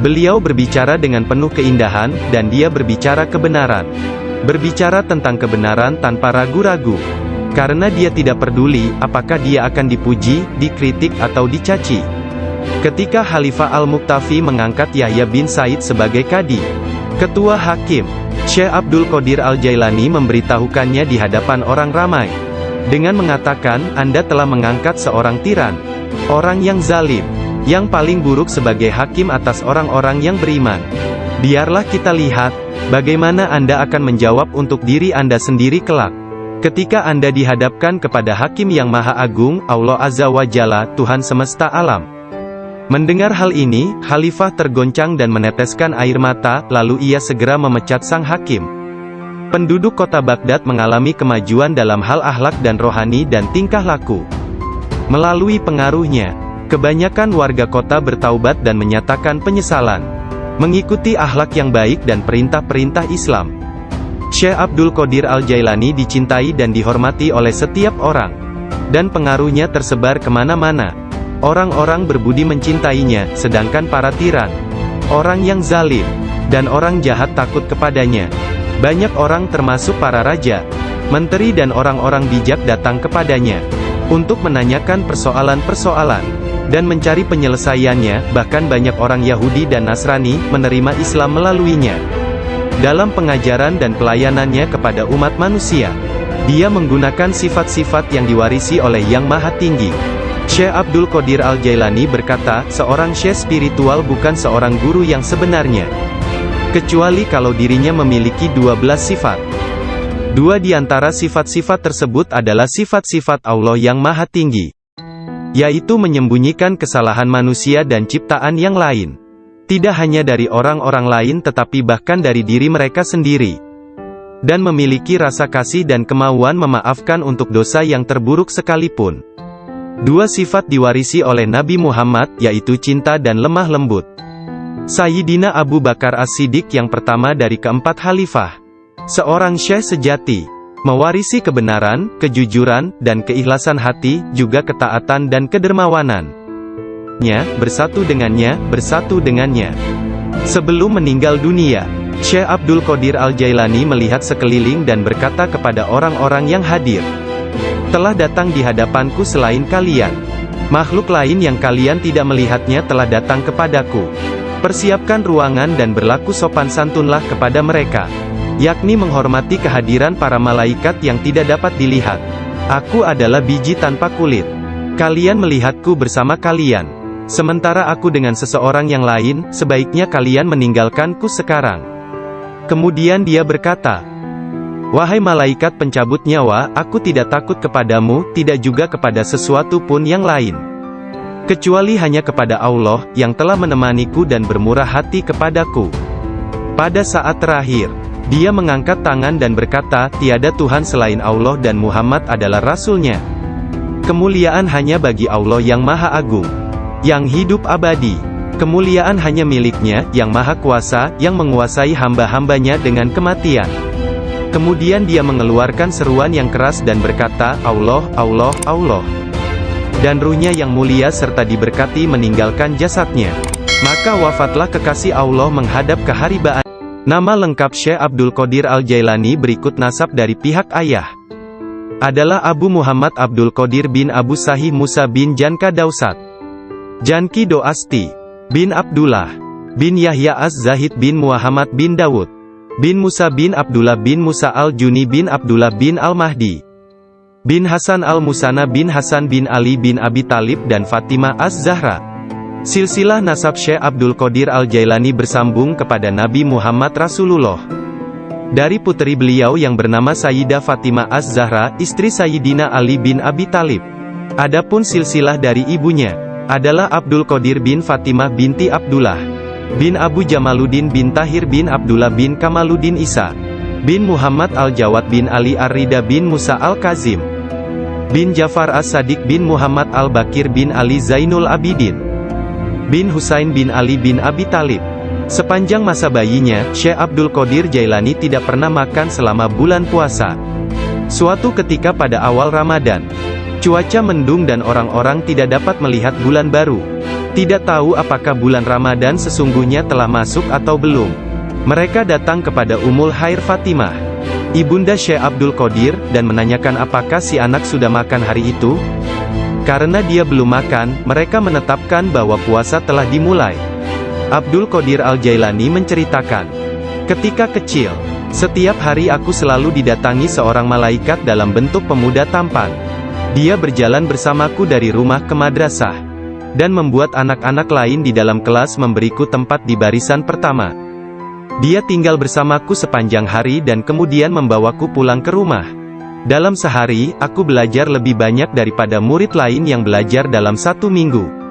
Beliau berbicara dengan penuh keindahan, dan dia berbicara kebenaran. Berbicara tentang kebenaran tanpa ragu-ragu. Karena dia tidak peduli apakah dia akan dipuji, dikritik atau dicaci. Ketika Khalifah Al-Muqtafi mengangkat Yahya bin Said sebagai kadi, ketua hakim, Syekh Abdul Qadir Al-Jailani memberitahukannya di hadapan orang ramai, dengan mengatakan, Anda telah mengangkat seorang tiran, orang yang zalim, yang paling buruk sebagai hakim atas orang-orang yang beriman. Biarlah kita lihat, bagaimana Anda akan menjawab untuk diri Anda sendiri kelak. Ketika Anda dihadapkan kepada Hakim yang Maha Agung, Allah Azza wa Jalla, Tuhan semesta alam. Mendengar hal ini, Khalifah tergoncang dan meneteskan air mata, lalu ia segera memecat sang hakim. Penduduk kota Baghdad mengalami kemajuan dalam hal akhlak dan rohani dan tingkah laku. Melalui pengaruhnya, kebanyakan warga kota bertaubat dan menyatakan penyesalan, mengikuti akhlak yang baik dan perintah-perintah Islam. Syekh Abdul Qadir Al-Jailani dicintai dan dihormati oleh setiap orang, dan pengaruhnya tersebar kemana-mana. Orang-orang berbudi mencintainya, sedangkan para tiran, orang yang zalim, dan orang jahat takut kepadanya. Banyak orang termasuk para raja, menteri dan orang-orang bijak datang kepadanya, untuk menanyakan persoalan-persoalan, dan mencari penyelesaiannya. Bahkan banyak orang Yahudi dan Nasrani menerima Islam melaluinya. Dalam pengajaran dan pelayanannya kepada umat manusia, dia menggunakan sifat-sifat yang diwarisi oleh Yang Maha Tinggi. Syekh Abdul Qadir Al-Jailani berkata, seorang syekh spiritual bukan seorang guru yang sebenarnya, kecuali kalau dirinya memiliki 12 sifat. Dua di antara sifat-sifat tersebut adalah sifat-sifat Allah yang Maha Tinggi, yaitu menyembunyikan kesalahan manusia dan ciptaan yang lain. Tidak hanya dari orang-orang lain tetapi bahkan dari diri mereka sendiri. Dan memiliki rasa kasih dan kemauan memaafkan untuk dosa yang terburuk sekalipun. Dua sifat diwarisi oleh Nabi Muhammad, yaitu cinta dan lemah lembut. Sayyidina Abu Bakar As-Siddiq yang pertama dari keempat khalifah, seorang syekh sejati, mewarisi kebenaran, kejujuran, dan keikhlasan hati, juga ketaatan dan kedermawanan. Bersatu dengannya. Sebelum meninggal dunia, Syekh Abdul Qadir Al-Jailani melihat sekeliling dan berkata kepada orang-orang yang hadir, telah datang di hadapanku selain kalian. Makhluk lain yang kalian tidak melihatnya telah datang kepadaku. Persiapkan ruangan dan berlaku sopan santunlah kepada mereka, yakni menghormati kehadiran para malaikat yang tidak dapat dilihat. Aku adalah biji tanpa kulit. Kalian melihatku bersama kalian. Sementara aku dengan seseorang yang lain, sebaiknya kalian meninggalkanku sekarang. Kemudian dia berkata, wahai malaikat pencabut nyawa, aku tidak takut kepadamu, tidak juga kepada sesuatu pun yang lain, kecuali hanya kepada Allah, yang telah menemaniku dan bermurah hati kepadaku. Pada saat terakhir, dia mengangkat tangan dan berkata, tiada Tuhan selain Allah dan Muhammad adalah Rasul-Nya. Kemuliaan hanya bagi Allah yang Maha Agung, yang hidup abadi. Kemuliaan hanya milik-Nya, yang Maha Kuasa, yang menguasai hamba-hambanya dengan kematian. Kemudian dia mengeluarkan seruan yang keras dan berkata, Allah, Allah, Allah. Dan ruhnya yang mulia serta diberkati meninggalkan jasadnya. Maka wafatlah kekasih Allah menghadap keharibaan. Nama lengkap Syekh Abdul Qadir Al-Jailani berikut nasab dari pihak ayah. Adalah Abu Muhammad Abdul Qadir bin Abu Sahih Musa bin Janka Dausat, Janki Doasti, bin Abdullah, bin Yahya Az-Zahid bin Muhammad bin Dawud, bin Musa bin Abdullah bin Musa Al-Juni bin Abdullah bin Al-Mahdi, bin Hasan Al-Musana bin Hasan bin Ali bin Abi Talib dan Fatimah Az-Zahra. Silsilah nasab Syekh Abdul Qadir Al-Jailani bersambung kepada Nabi Muhammad Rasulullah. Dari putri beliau yang bernama Sayyidah Fatimah Az-Zahra, istri Sayyidina Ali bin Abi Talib. Adapun silsilah dari ibunya adalah Abdul Qadir bin Fatimah binti Abdullah, bin Abu Jamaluddin bin Tahir bin Abdullah bin Kamaluddin Isa, bin Muhammad Al-Jawad bin Ali Ar-Rida bin Musa Al-Kazim, bin Jafar As-Sadiq bin Muhammad Al-Bakir bin Ali Zainul Abidin, bin Husain bin Ali bin Abi Talib. Sepanjang masa bayinya, Syekh Abdul Qadir Jailani tidak pernah makan selama bulan puasa. Suatu ketika pada awal Ramadan, cuaca mendung dan orang-orang tidak dapat melihat bulan baru. Tidak tahu apakah bulan Ramadan sesungguhnya telah masuk atau belum. Mereka datang kepada Ummul Khair Fatimah, ibunda Syekh Abdul Qadir, dan menanyakan apakah si anak sudah makan hari itu. Karena dia belum makan, mereka menetapkan bahwa puasa telah dimulai. Abdul Qadir Al-Jailani menceritakan, ketika kecil, setiap hari aku selalu didatangi seorang malaikat dalam bentuk pemuda tampan. Dia berjalan bersamaku dari rumah ke madrasah, dan membuat anak-anak lain di dalam kelas memberiku tempat di barisan pertama. Dia tinggal bersamaku sepanjang hari dan kemudian membawaku pulang ke rumah. Dalam sehari, aku belajar lebih banyak daripada murid lain yang belajar dalam 1 minggu.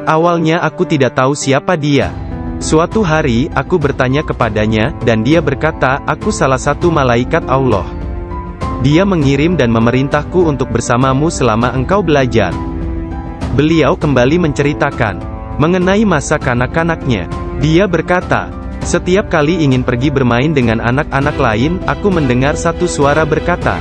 Awalnya aku tidak tahu siapa dia. Suatu hari, aku bertanya kepadanya, dan dia berkata, aku salah satu malaikat Allah. Dia mengirim dan memerintahku untuk bersamamu selama engkau belajar. Beliau kembali menceritakan mengenai masa kanak-kanaknya. Dia berkata, setiap kali ingin pergi bermain dengan anak-anak lain, aku mendengar satu suara berkata,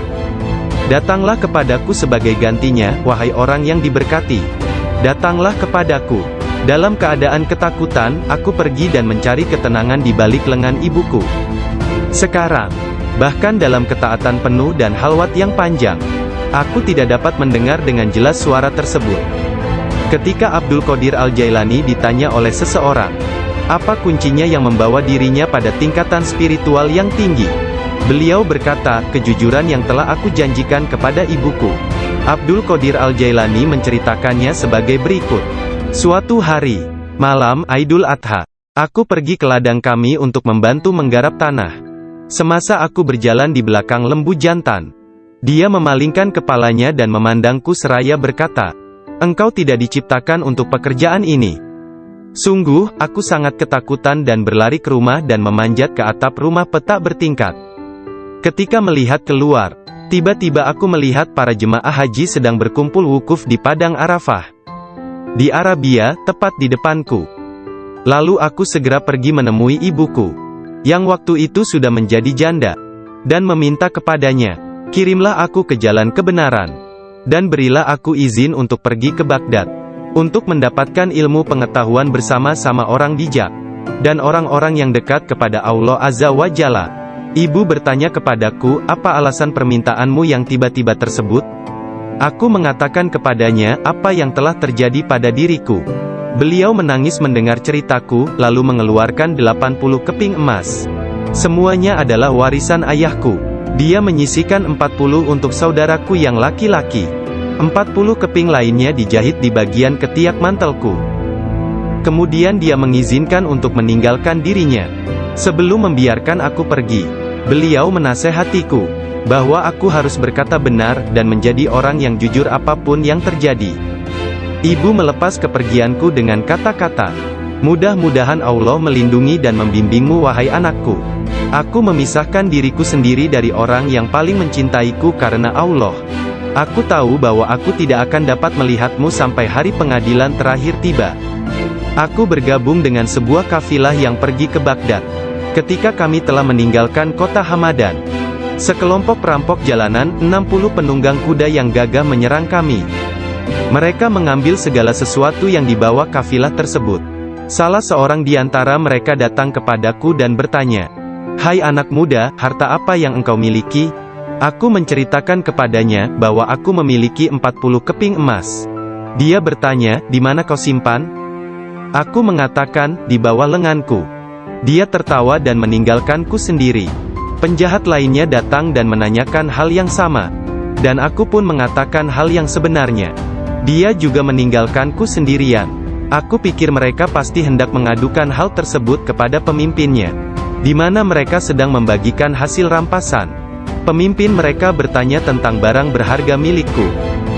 datanglah kepadaku sebagai gantinya, wahai orang yang diberkati. Datanglah kepadaku. Dalam keadaan ketakutan, aku pergi dan mencari ketenangan di balik lengan ibuku. Sekarang, bahkan dalam ketaatan penuh dan halwat yang panjang, aku tidak dapat mendengar dengan jelas suara tersebut. Ketika Abdul Qadir Al-Jailani ditanya oleh seseorang, apa kuncinya yang membawa dirinya pada tingkatan spiritual yang tinggi? Beliau berkata, kejujuran yang telah aku janjikan kepada ibuku. Abdul Qadir Al-Jailani menceritakannya sebagai berikut. Suatu hari, malam Aidul Adha, aku pergi ke ladang kami untuk membantu menggarap tanah. Semasa aku berjalan di belakang lembu jantan, dia memalingkan kepalanya dan memandangku seraya berkata, engkau tidak diciptakan untuk pekerjaan ini. Sungguh, aku sangat ketakutan dan berlari ke rumah dan memanjat ke atap rumah petak bertingkat. Ketika melihat keluar, tiba-tiba aku melihat para jemaah haji sedang berkumpul wukuf di Padang Arafah, di Arabia, tepat di depanku. Lalu aku segera pergi menemui ibuku, yang waktu itu sudah menjadi janda, dan meminta kepadanya, kirimlah aku ke jalan kebenaran, dan berilah aku izin untuk pergi ke Baghdad, untuk mendapatkan ilmu pengetahuan bersama-sama orang bijak, dan orang-orang yang dekat kepada Allah Azza wa Jalla. Ibu bertanya kepadaku, apa alasan permintaanmu yang tiba-tiba tersebut? Aku mengatakan kepadanya, apa yang telah terjadi pada diriku. Beliau menangis mendengar ceritaku, lalu mengeluarkan 80 keping emas. Semuanya adalah warisan ayahku. Dia menyisihkan 40 untuk saudaraku yang laki-laki. 40 keping lainnya dijahit di bagian ketiak mantelku. Kemudian dia mengizinkan untuk meninggalkan dirinya. Sebelum membiarkan aku pergi, beliau menasehatiku, bahwa aku harus berkata benar, dan menjadi orang yang jujur apapun yang terjadi. Ibu melepas kepergianku dengan kata-kata, mudah-mudahan Allah melindungi dan membimbingmu wahai anakku. Aku memisahkan diriku sendiri dari orang yang paling mencintaiku karena Allah. Aku tahu bahwa aku tidak akan dapat melihatmu sampai hari pengadilan terakhir tiba. Aku bergabung dengan sebuah kafilah yang pergi ke Baghdad. Ketika kami telah meninggalkan kota Hamadan, sekelompok perampok jalanan, 60 penunggang kuda yang gagah menyerang kami. Mereka mengambil segala sesuatu yang dibawa kafilah tersebut. Salah seorang di antara mereka datang kepadaku dan bertanya, "Hai anak muda, harta apa yang engkau miliki?" Aku menceritakan kepadanya bahwa aku memiliki 40 keping emas. Dia bertanya, "Di mana kau simpan?" Aku mengatakan, "Di bawah lenganku." Dia tertawa dan meninggalkanku sendiri. Penjahat lainnya datang dan menanyakan hal yang sama. Dan aku pun mengatakan hal yang sebenarnya. Dia juga meninggalkanku sendirian. Aku pikir mereka pasti hendak mengadukan hal tersebut kepada pemimpinnya, di mana mereka sedang membagikan hasil rampasan. Pemimpin mereka bertanya tentang barang berharga milikku.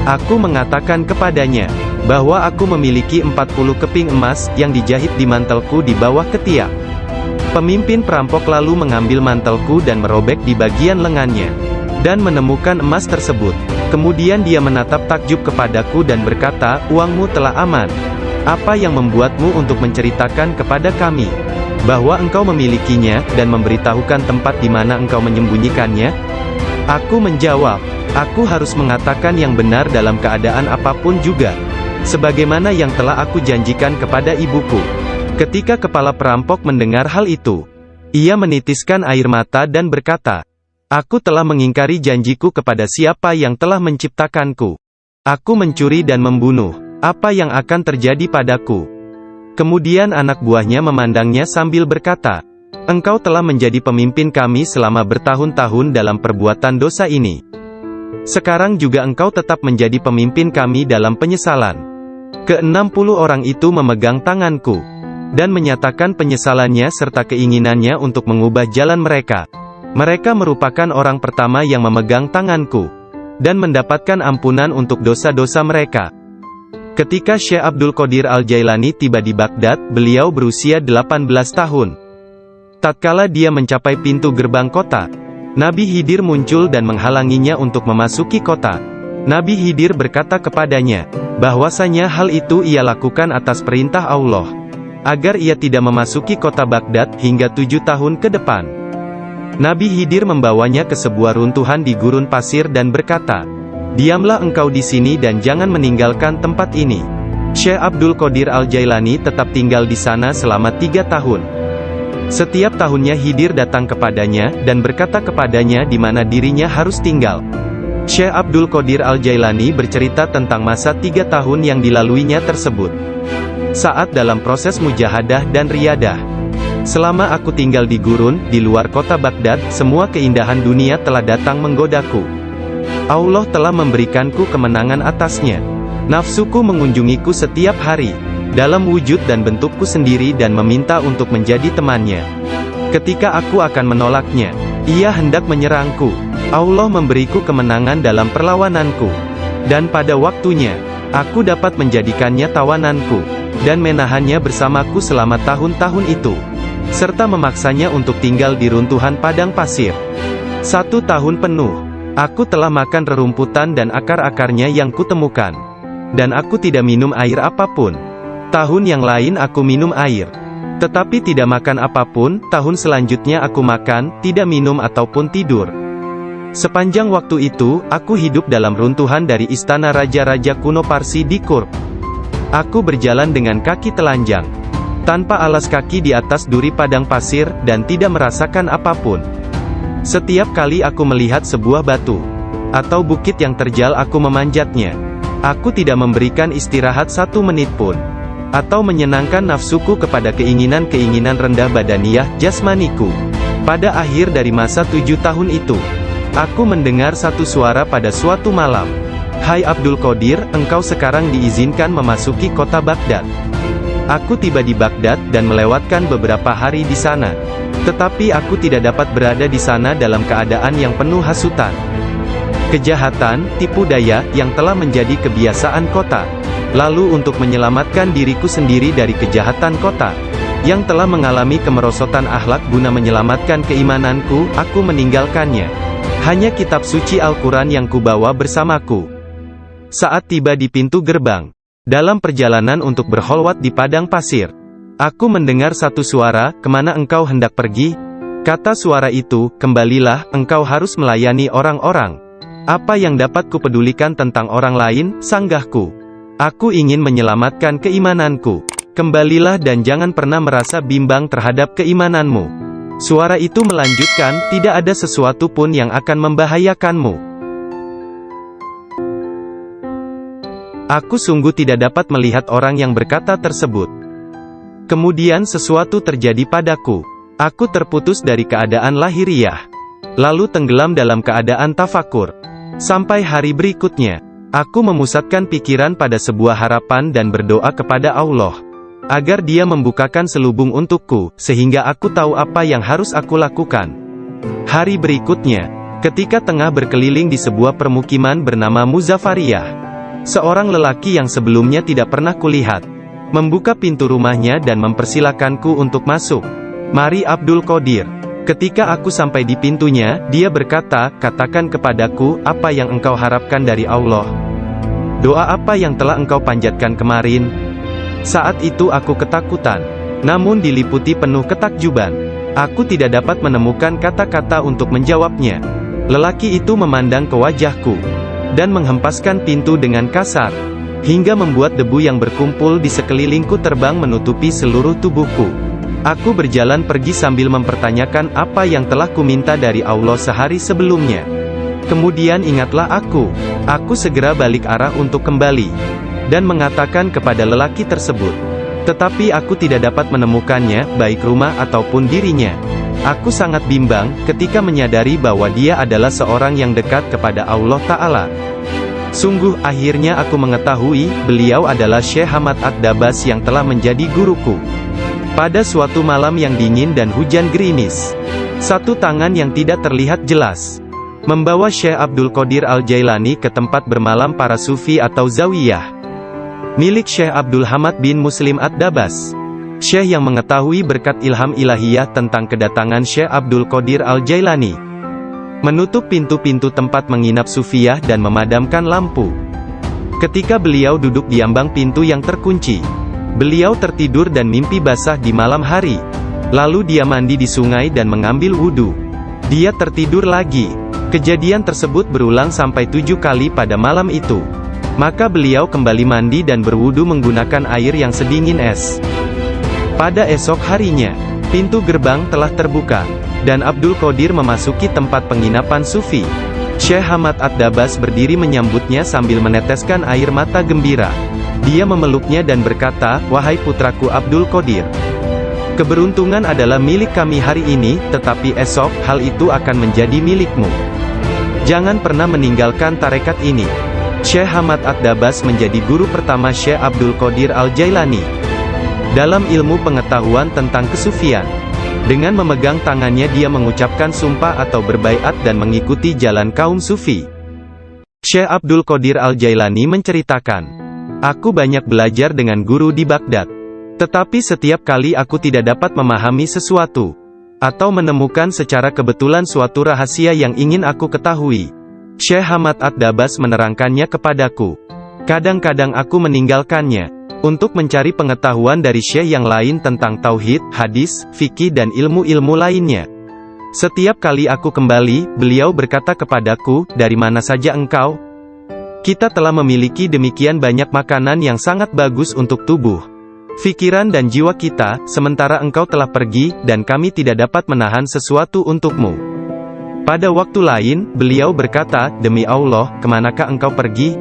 Aku mengatakan kepadanya, bahwa aku memiliki 40 keping emas, yang dijahit di mantelku di bawah ketiak. Pemimpin perampok lalu mengambil mantelku dan merobek di bagian lengannya, dan menemukan emas tersebut. Kemudian dia menatap takjub kepadaku dan berkata, "Uangmu telah aman. Apa yang membuatmu untuk menceritakan kepada kami bahwa engkau memilikinya, dan memberitahukan tempat di mana engkau menyembunyikannya?" Aku menjawab, "Aku harus mengatakan yang benar dalam keadaan apapun juga, sebagaimana yang telah aku janjikan kepada ibuku." Ketika kepala perampok mendengar hal itu, ia menitiskan air mata dan berkata, "Aku telah mengingkari janjiku kepada siapa yang telah menciptakanku. Aku mencuri dan membunuh. Apa yang akan terjadi padaku?" Kemudian anak buahnya memandangnya sambil berkata, "Engkau telah menjadi pemimpin kami selama bertahun-tahun dalam perbuatan dosa ini. Sekarang juga engkau tetap menjadi pemimpin kami dalam penyesalan." Ke-60 orang itu memegang tanganku, dan menyatakan penyesalannya serta keinginannya untuk mengubah jalan mereka. Mereka merupakan orang pertama yang memegang tanganku, dan mendapatkan ampunan untuk dosa-dosa mereka. Ketika Syekh Abdul Qadir Al-Jailani tiba di Baghdad, beliau berusia 18 tahun. Tatkala dia mencapai pintu gerbang kota, Nabi Khidir muncul dan menghalanginya untuk memasuki kota. Nabi Khidir berkata kepadanya, bahwasanya hal itu ia lakukan atas perintah Allah, agar ia tidak memasuki kota Baghdad hingga 7 tahun ke depan. Nabi Khidir membawanya ke sebuah runtuhan di gurun pasir dan berkata, "Diamlah engkau di sini dan jangan meninggalkan tempat ini." Syekh Abdul Qadir Al-Jailani tetap tinggal di sana selama 3 tahun. Setiap tahunnya Khidir datang kepadanya, dan berkata kepadanya di mana dirinya harus tinggal. Syekh Abdul Qadir Al-Jailani bercerita tentang masa 3 tahun yang dilaluinya tersebut. Saat dalam proses mujahadah dan riyadah. "Selama aku tinggal di gurun, di luar kota Baghdad, semua keindahan dunia telah datang menggodaku. Allah telah memberikanku kemenangan atasnya. Nafsuku mengunjungiku setiap hari, dalam wujud dan bentukku sendiri dan meminta untuk menjadi temannya. Ketika aku akan menolaknya, ia hendak menyerangku. Allah memberiku kemenangan dalam perlawananku. Dan pada waktunya, aku dapat menjadikannya tawananku, dan menahannya bersamaku selama tahun-tahun itu, serta memaksanya untuk tinggal di runtuhan padang pasir. 1 tahun penuh, aku telah makan rerumputan dan akar-akarnya yang kutemukan. Dan aku tidak minum air apapun. Tahun yang lain aku minum air, tetapi tidak makan apapun. Tahun selanjutnya aku makan, tidak minum ataupun tidur. Sepanjang waktu itu, aku hidup dalam runtuhan dari istana raja-raja kuno Parsi di Kurd. Aku berjalan dengan kaki telanjang, tanpa alas kaki di atas duri padang pasir, dan tidak merasakan apapun. Setiap kali aku melihat sebuah batu atau bukit yang terjal, aku memanjatnya. Aku tidak memberikan istirahat 1 menit pun, atau menyenangkan nafsuku kepada keinginan-keinginan rendah badaniyah, jasmaniku. Pada akhir dari masa 7 tahun itu, aku mendengar satu suara pada suatu malam, "Hai Abdul Qadir, engkau sekarang diizinkan memasuki kota Baghdad." Aku tiba di Baghdad dan melewatkan beberapa hari di sana. Tetapi aku tidak dapat berada di sana dalam keadaan yang penuh hasutan, kejahatan, tipu daya, yang telah menjadi kebiasaan kota. Lalu untuk menyelamatkan diriku sendiri dari kejahatan kota, yang telah mengalami kemerosotan akhlak, guna menyelamatkan keimananku, aku meninggalkannya. Hanya kitab suci Al-Quran yang kubawa bersamaku. Saat tiba di pintu gerbang, dalam perjalanan untuk berkholwat di padang pasir, aku mendengar satu suara, "Kemana engkau hendak pergi?" Kata suara itu, "Kembalilah, engkau harus melayani orang-orang." "Apa yang dapat kupedulikan tentang orang lain?" sanggahku. "Aku ingin menyelamatkan keimananku. Kembalilah dan jangan pernah merasa bimbang terhadap keimananmu." Suara itu melanjutkan, "Tidak ada sesuatu pun yang akan membahayakanmu." Aku sungguh tidak dapat melihat orang yang berkata tersebut. Kemudian sesuatu terjadi padaku. Aku terputus dari keadaan lahiriah, lalu tenggelam dalam keadaan tafakur. Sampai hari berikutnya, aku memusatkan pikiran pada sebuah harapan dan berdoa kepada Allah, agar Dia membukakan selubung untukku, sehingga aku tahu apa yang harus aku lakukan. Hari berikutnya, ketika tengah berkeliling di sebuah permukiman bernama Muzafariyah, seorang lelaki yang sebelumnya tidak pernah kulihat, membuka pintu rumahnya dan mempersilakanku untuk masuk. "Mari Abdul Qadir." Ketika aku sampai di pintunya, dia berkata, "Katakan kepadaku, apa yang engkau harapkan dari Allah? Doa apa yang telah engkau panjatkan kemarin?" Saat itu aku ketakutan, namun diliputi penuh ketakjuban. Aku tidak dapat menemukan kata-kata untuk menjawabnya. Lelaki itu memandang ke wajahku dan menghempaskan pintu dengan kasar, hingga membuat debu yang berkumpul di sekelilingku terbang menutupi seluruh tubuhku. Aku berjalan pergi sambil mempertanyakan apa yang telah kuminta dari Allah sehari sebelumnya. Kemudian ingatlah aku segera balik arah untuk kembali, dan mengatakan kepada lelaki tersebut. Tetapi aku tidak dapat menemukannya, baik rumah ataupun dirinya. Aku sangat bimbang, ketika menyadari bahwa dia adalah seorang yang dekat kepada Allah Ta'ala. Sungguh, akhirnya aku mengetahui, beliau adalah Syekh Hamad Ad-Dabas yang telah menjadi guruku. Pada suatu malam yang dingin dan hujan gerimis, satu tangan yang tidak terlihat jelas membawa Syekh Abdul Qadir Al-Jailani ke tempat bermalam para sufi atau zawiyah, milik Syekh Abdul Hamad bin Muslim Ad-Dabas. Syekh yang mengetahui berkat ilham ilahiyah tentang kedatangan Syekh Abdul Qadir Al-Jailani, menutup pintu-pintu tempat menginap sufiyah dan memadamkan lampu. Ketika beliau duduk di ambang pintu yang terkunci, beliau tertidur dan mimpi basah di malam hari. Lalu dia mandi di sungai dan mengambil wudhu. Dia tertidur lagi. Kejadian tersebut berulang sampai 7 kali pada malam itu. Maka beliau kembali mandi dan berwudhu menggunakan air yang sedingin es. Pada esok harinya, pintu gerbang telah terbuka, dan Abdul Qadir memasuki tempat penginapan sufi. Syekh Hamad Ad-Dabas berdiri menyambutnya sambil meneteskan air mata gembira. Dia memeluknya dan berkata, "Wahai putraku Abdul Qadir, keberuntungan adalah milik kami hari ini, tetapi esok, hal itu akan menjadi milikmu. Jangan pernah meninggalkan tarekat ini." Syekh Hamad Ad-Dabas menjadi guru pertama Syekh Abdul Qadir Al-Jailani dalam ilmu pengetahuan tentang kesufian. Dengan memegang tangannya dia mengucapkan sumpah atau berbaiat dan mengikuti jalan kaum sufi. Syekh Abdul Qadir Al-Jailani menceritakan, "Aku banyak belajar dengan guru di Baghdad. Tetapi setiap kali aku tidak dapat memahami sesuatu, atau menemukan secara kebetulan suatu rahasia yang ingin aku ketahui, Syekh Hamad Ad-Dabas menerangkannya kepadaku. Kadang-kadang aku meninggalkannya untuk mencari pengetahuan dari syekh yang lain tentang tauhid, hadis, fikih dan ilmu-ilmu lainnya. Setiap kali aku kembali, beliau berkata kepadaku, 'Dari mana saja engkau?' Kita telah memiliki demikian banyak makanan yang sangat bagus untuk tubuh, pikiran dan jiwa kita, sementara engkau telah pergi, dan kami tidak dapat menahan sesuatu untukmu." Pada waktu lain, beliau berkata, "Demi Allah, kemanakah engkau pergi?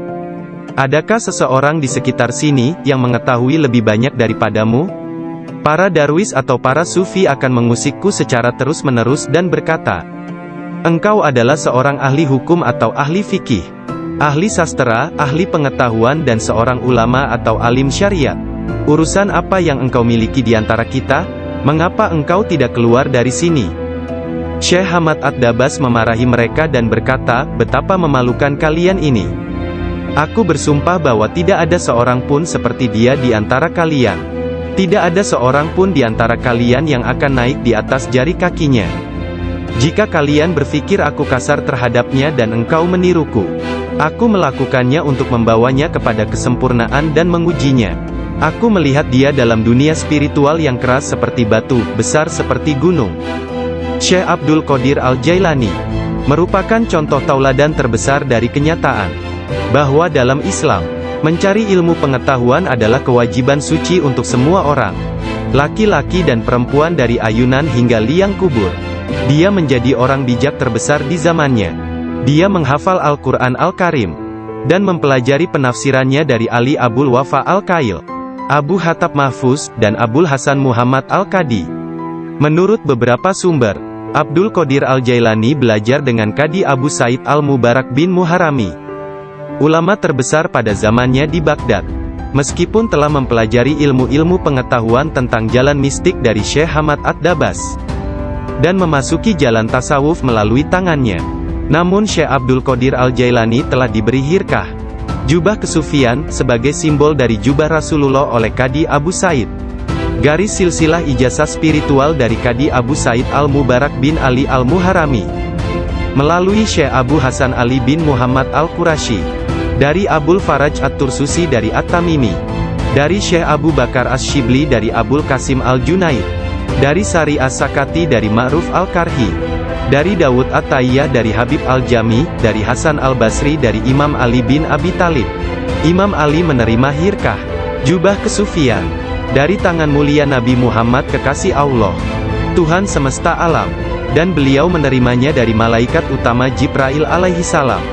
Adakah seseorang di sekitar sini, yang mengetahui lebih banyak daripadamu?" Para darwis atau para sufi akan mengusikku secara terus-menerus dan berkata, "Engkau adalah seorang ahli hukum atau ahli fikih, ahli sastra, ahli pengetahuan dan seorang ulama atau alim syariat. Urusan apa yang engkau miliki di antara kita? Mengapa engkau tidak keluar dari sini?" Syekh Hamad Ad-Dabas memarahi mereka dan berkata, "Betapa memalukan kalian ini. Aku bersumpah bahwa tidak ada seorang pun seperti dia di antara kalian. Tidak ada seorang pun di antara kalian yang akan naik di atas jari kakinya. Jika kalian berpikir aku kasar terhadapnya dan engkau meniruku, aku melakukannya untuk membawanya kepada kesempurnaan dan mengujinya. Aku melihat dia dalam dunia spiritual yang keras seperti batu, besar seperti gunung. Syekh Abdul Qadir Al-Jailani merupakan contoh tauladan terbesar dari kenyataan bahwa dalam Islam, mencari ilmu pengetahuan adalah kewajiban suci untuk semua orang, laki-laki dan perempuan dari ayunan hingga liang kubur. Dia menjadi orang bijak terbesar di zamannya. Dia menghafal Al-Quran Al-Karim dan mempelajari penafsirannya dari Ali Abul Wafa Al-Kail, Abu Hatab Mahfuz, dan Abul Hasan Muhammad Al-Qadi. Menurut beberapa sumber, Abdul Qadir Al-Jailani belajar dengan Qadi Abu Said Al-Mubarak bin Muharrami, ulama terbesar pada zamannya di Baghdad. Meskipun telah mempelajari ilmu-ilmu pengetahuan tentang jalan mistik dari Syekh Hamad Ad-Dabas dan memasuki jalan tasawuf melalui tangannya, namun Syekh Abdul Qadir Al-Jailani telah diberi hirkah, jubah kesufian, sebagai simbol dari jubah Rasulullah oleh Qadi Abu Said. Garis silsilah ijazah spiritual dari Qadi Abu Said Al-Mubarak bin Ali Al-Muharrami melalui Syekh Abu Hasan Ali bin Muhammad Al-Qurashi, dari Abul Faraj At-Tursusi dari At-Tamimi, dari Syekh Abu Bakar Asy-Syibli dari Abul Qasim Al-Junaid, dari Sari As-Sakati dari Ma'ruf Al-Karhi, dari Dawud At-Tayyah dari Habib Al-Jami, dari Hasan Al-Basri dari Imam Ali bin Abi Thalib. Imam Ali menerima hirkah, jubah kesufian, dari tangan mulia Nabi Muhammad kekasih Allah, Tuhan semesta alam, dan beliau menerimanya dari malaikat utama Jibril alaihi salam,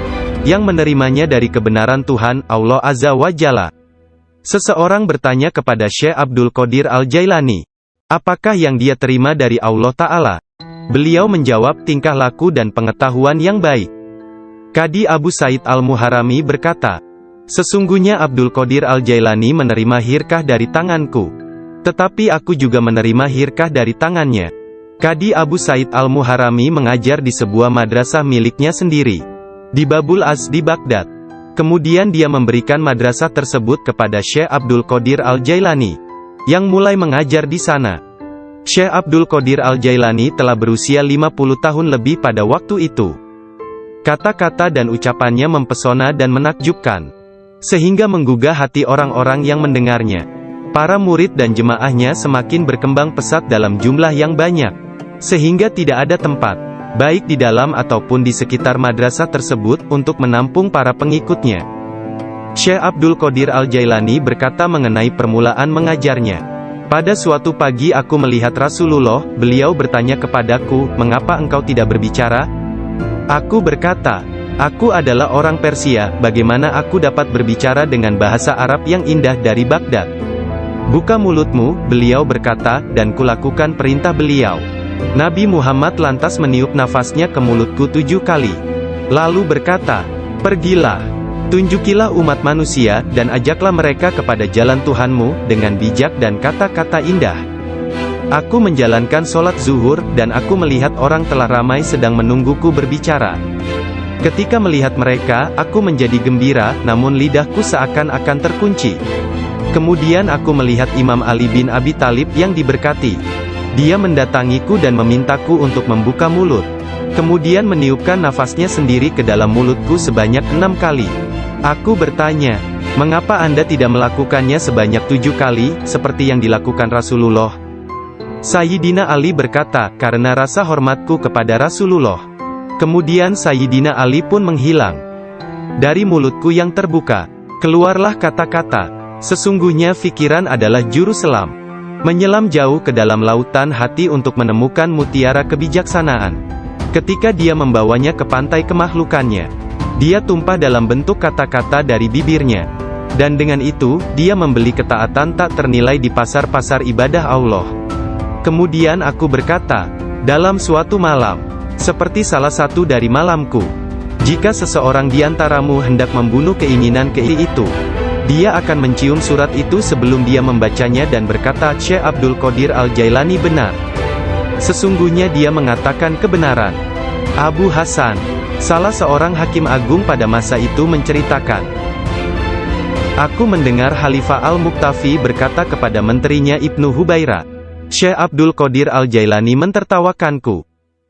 yang menerimanya dari kebenaran Tuhan, Allah Azza wa Jalla. Seseorang bertanya kepada Syekh Abdul Qadir Al-Jailani, apakah yang dia terima dari Allah Ta'ala? Beliau menjawab, tingkah laku dan pengetahuan yang baik. Qadi Abu Said Al-Muharrami berkata, sesungguhnya Abdul Qadir Al-Jailani menerima hirkah dari tanganku, tetapi aku juga menerima hirkah dari tangannya. Qadi Abu Said Al-Muharrami mengajar di sebuah madrasah miliknya sendiri di Babul Az di Baghdad. Kemudian dia memberikan madrasah tersebut kepada Syekh Abdul Qadir Al-Jailani, yang mulai mengajar di sana. Syekh Abdul Qadir Al-Jailani telah berusia 50 tahun lebih pada waktu itu. Kata-kata dan ucapannya mempesona dan menakjubkan, sehingga menggugah hati orang-orang yang mendengarnya. Para murid dan jemaahnya semakin berkembang pesat dalam jumlah yang banyak, sehingga tidak ada tempat, baik di dalam ataupun di sekitar madrasah tersebut, untuk menampung para pengikutnya. Syekh Abdul Qadir Al-Jailani berkata mengenai permulaan mengajarnya, pada suatu pagi aku melihat Rasulullah, beliau bertanya kepadaku, mengapa engkau tidak berbicara? Aku berkata, aku adalah orang Persia, bagaimana aku dapat berbicara dengan bahasa Arab yang indah dari Baghdad? Buka mulutmu, beliau berkata, dan kulakukan perintah beliau. Nabi Muhammad lantas meniup nafasnya ke mulutku 7 kali. Lalu berkata, pergilah, tunjukilah umat manusia, dan ajaklah mereka kepada jalan Tuhanmu, dengan bijak dan kata-kata indah. Aku menjalankan sholat zuhur, dan aku melihat orang telah ramai sedang menungguku berbicara. Ketika melihat mereka, aku menjadi gembira, namun lidahku seakan-akan terkunci. Kemudian aku melihat Imam Ali bin Abi Thalib yang diberkati. Dia mendatangiku dan memintaku untuk membuka mulut. Kemudian meniupkan nafasnya sendiri ke dalam mulutku sebanyak 6 kali. Aku bertanya, mengapa Anda tidak melakukannya sebanyak 7 kali, seperti yang dilakukan Rasulullah? Sayyidina Ali berkata, karena rasa hormatku kepada Rasulullah. Kemudian Sayyidina Ali pun menghilang. Dari mulutku yang terbuka, keluarlah kata-kata, sesungguhnya fikiran adalah juru selam. Menyelam jauh ke dalam lautan hati untuk menemukan mutiara kebijaksanaan. Ketika dia membawanya ke pantai kemakhlukannya, dia tumpah dalam bentuk kata-kata dari bibirnya. Dan dengan itu, dia membeli ketaatan tak ternilai di pasar-pasar ibadah Allah. Kemudian aku berkata, dalam suatu malam, seperti salah satu dari malamku, jika seseorang di antaramu hendak membunuh keinginan itu, dia akan mencium surat itu sebelum dia membacanya dan berkata, Syekh Abdul Qadir Al-Jailani benar. Sesungguhnya dia mengatakan kebenaran. Abu Hasan, salah seorang hakim agung pada masa itu menceritakan, aku mendengar Khalifah Al-Muqtafi berkata kepada menterinya Ibnu Hubaira, Syekh Abdul Qadir Al-Jailani mentertawakanku.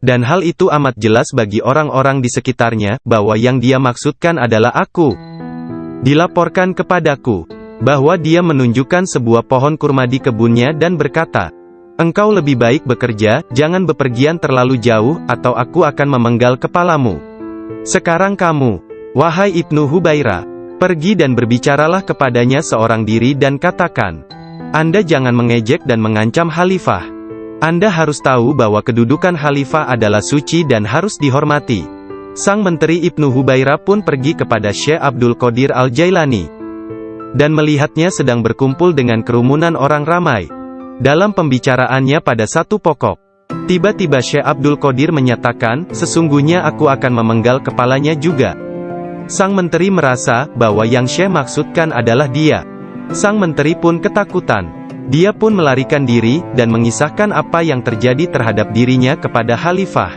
Dan hal itu amat jelas bagi orang-orang di sekitarnya, bahwa yang dia maksudkan adalah aku. Dilaporkan kepadaku, bahwa dia menunjukkan sebuah pohon kurma di kebunnya dan berkata, "Engkau lebih baik bekerja, jangan bepergian terlalu jauh, atau aku akan memenggal kepalamu. Sekarang kamu, wahai Ibnu Hubairah, pergi dan berbicaralah kepadanya seorang diri dan katakan, Anda jangan mengejek dan mengancam khalifah. Anda harus tahu bahwa kedudukan khalifah adalah suci dan harus dihormati." Sang menteri Ibnu Hubairah pun pergi kepada Syekh Abdul Qadir Al-Jailani, dan melihatnya sedang berkumpul dengan kerumunan orang ramai. Dalam pembicaraannya pada satu pokok, tiba-tiba Syekh Abdul Qadir menyatakan, "Sesungguhnya aku akan memenggal kepalanya juga." Sang menteri merasa bahwa yang Syekh maksudkan adalah dia. Sang menteri pun ketakutan. Dia pun melarikan diri, dan mengisahkan apa yang terjadi terhadap dirinya kepada khalifah.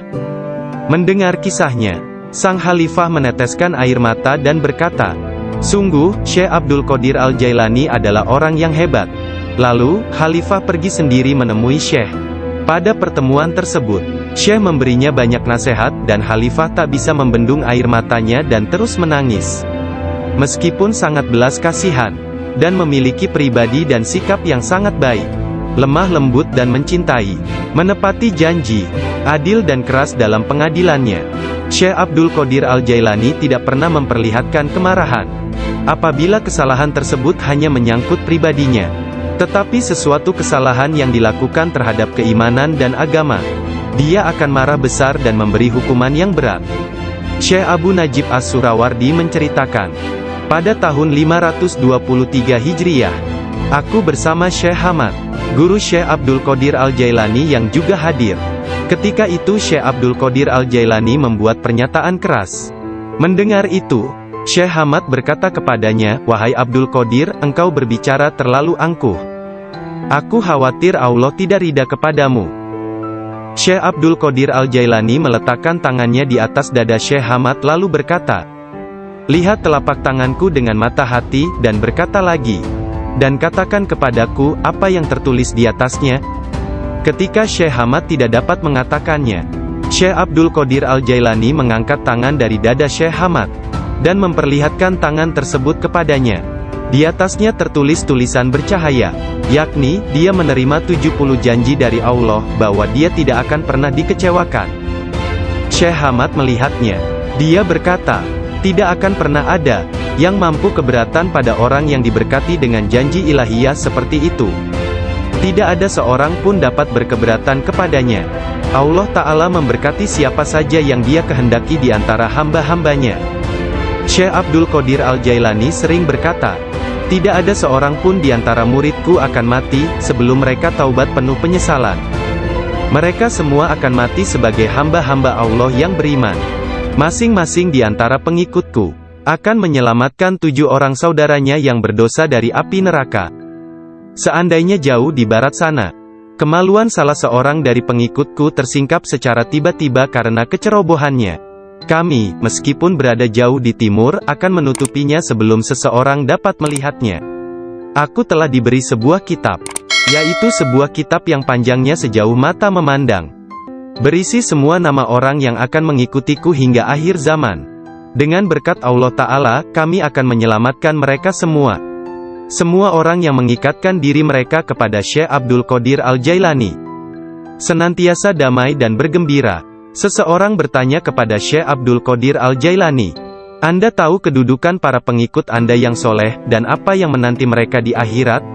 Mendengar kisahnya, sang khalifah meneteskan air mata dan berkata, "Sungguh, Syekh Abdul Qadir Al-Jailani adalah orang yang hebat." Lalu, khalifah pergi sendiri menemui Syekh. Pada pertemuan tersebut, Syekh memberinya banyak nasihat, dan khalifah tak bisa membendung air matanya dan terus menangis. Meskipun sangat belas kasihan, dan memiliki pribadi dan sikap yang sangat baik, lemah lembut dan mencintai, menepati janji, adil dan keras dalam pengadilannya, Syekh Abdul Qadir Al-Jailani tidak pernah memperlihatkan kemarahan. Apabila kesalahan tersebut hanya menyangkut pribadinya, tetapi sesuatu kesalahan yang dilakukan terhadap keimanan dan agama, dia akan marah besar dan memberi hukuman yang berat. Syekh Abu Najib As-Surawardi menceritakan, pada tahun 523 Hijriah, aku bersama Syekh Hamad, guru Syekh Abdul Qadir Al-Jailani yang juga hadir. Ketika itu Syekh Abdul Qadir Al-Jailani membuat pernyataan keras. Mendengar itu, Syekh Hamad berkata kepadanya, "Wahai Abdul Qadir, engkau berbicara terlalu angkuh. Aku khawatir Allah tidak ridha kepadamu." Syekh Abdul Qadir Al-Jailani meletakkan tangannya di atas dada Syekh Hamad lalu berkata, "Lihat telapak tanganku dengan mata hati, dan berkata lagi, dan katakan kepadaku, apa yang tertulis di atasnya." Ketika Syekh Hamad tidak dapat mengatakannya, Syekh Abdul Qadir Al-Jailani mengangkat tangan dari dada Syekh Hamad, dan memperlihatkan tangan tersebut kepadanya. Di atasnya tertulis tulisan bercahaya, yakni, dia menerima 70 janji dari Allah, bahwa dia tidak akan pernah dikecewakan. Syekh Hamad melihatnya. Dia berkata, "Tidak akan pernah ada yang mampu keberatan pada orang yang diberkati dengan janji ilahiyah seperti itu. Tidak ada seorang pun dapat berkeberatan kepadanya. Allah Ta'ala memberkati siapa saja yang Dia kehendaki di antara hamba-hambanya." Syekh Abdul Qadir Al-Jailani sering berkata, "Tidak ada seorang pun di antara muridku akan mati sebelum mereka taubat penuh penyesalan. Mereka semua akan mati sebagai hamba-hamba Allah yang beriman. Masing-masing di antara pengikutku akan menyelamatkan 7 orang saudaranya yang berdosa dari api neraka. Seandainya jauh di barat sana, kemaluan salah seorang dari pengikutku tersingkap secara tiba-tiba karena kecerobohannya, kami, meskipun berada jauh di timur, akan menutupinya sebelum seseorang dapat melihatnya. Aku telah diberi sebuah kitab, yaitu sebuah kitab yang panjangnya sejauh mata memandang, berisi semua nama orang yang akan mengikutiku hingga akhir zaman. Dengan berkat Allah Ta'ala, kami akan menyelamatkan mereka semua. Semua orang yang mengikatkan diri mereka kepada Syekh Abdul Qadir Al-Jailani senantiasa damai dan bergembira." Seseorang bertanya kepada Syekh Abdul Qadir Al-Jailani, "Anda tahu kedudukan para pengikut Anda yang soleh, dan apa yang menanti mereka di akhirat?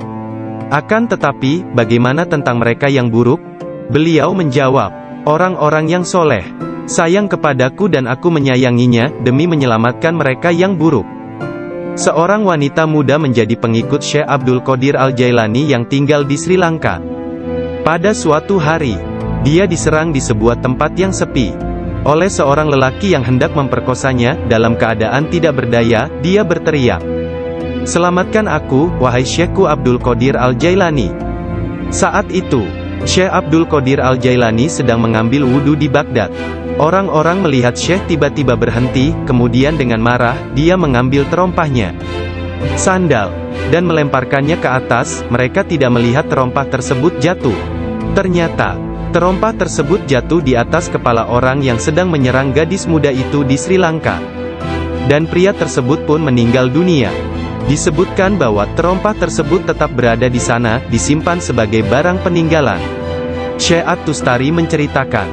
Akan tetapi, bagaimana tentang mereka yang buruk?" Beliau menjawab, "Orang-orang yang soleh sayang kepadaku dan aku menyayanginya, demi menyelamatkan mereka yang buruk." Seorang wanita muda menjadi pengikut Syekh Abdul Qadir Al-Jailani yang tinggal di Sri Lanka. Pada suatu hari, dia diserang di sebuah tempat yang sepi oleh seorang lelaki yang hendak memperkosanya. Dalam keadaan tidak berdaya, dia berteriak, "Selamatkan aku, wahai Syekhku Abdul Qadir Al-Jailani." Saat itu, Syekh Abdul Qadir Al-Jailani sedang mengambil wudhu di Baghdad. Orang-orang melihat Syekh tiba-tiba berhenti, kemudian dengan marah, dia mengambil terompahnya, sandal, dan melemparkannya ke atas. Mereka tidak melihat terompah tersebut jatuh. Ternyata, Terompah tersebut jatuh di atas kepala orang yang sedang menyerang gadis muda itu di Sri Lanka. Dan pria tersebut pun meninggal dunia. Disebutkan bahwa terompah tersebut tetap berada di sana, disimpan sebagai barang peninggalan. Syekh At-Tustari menceritakan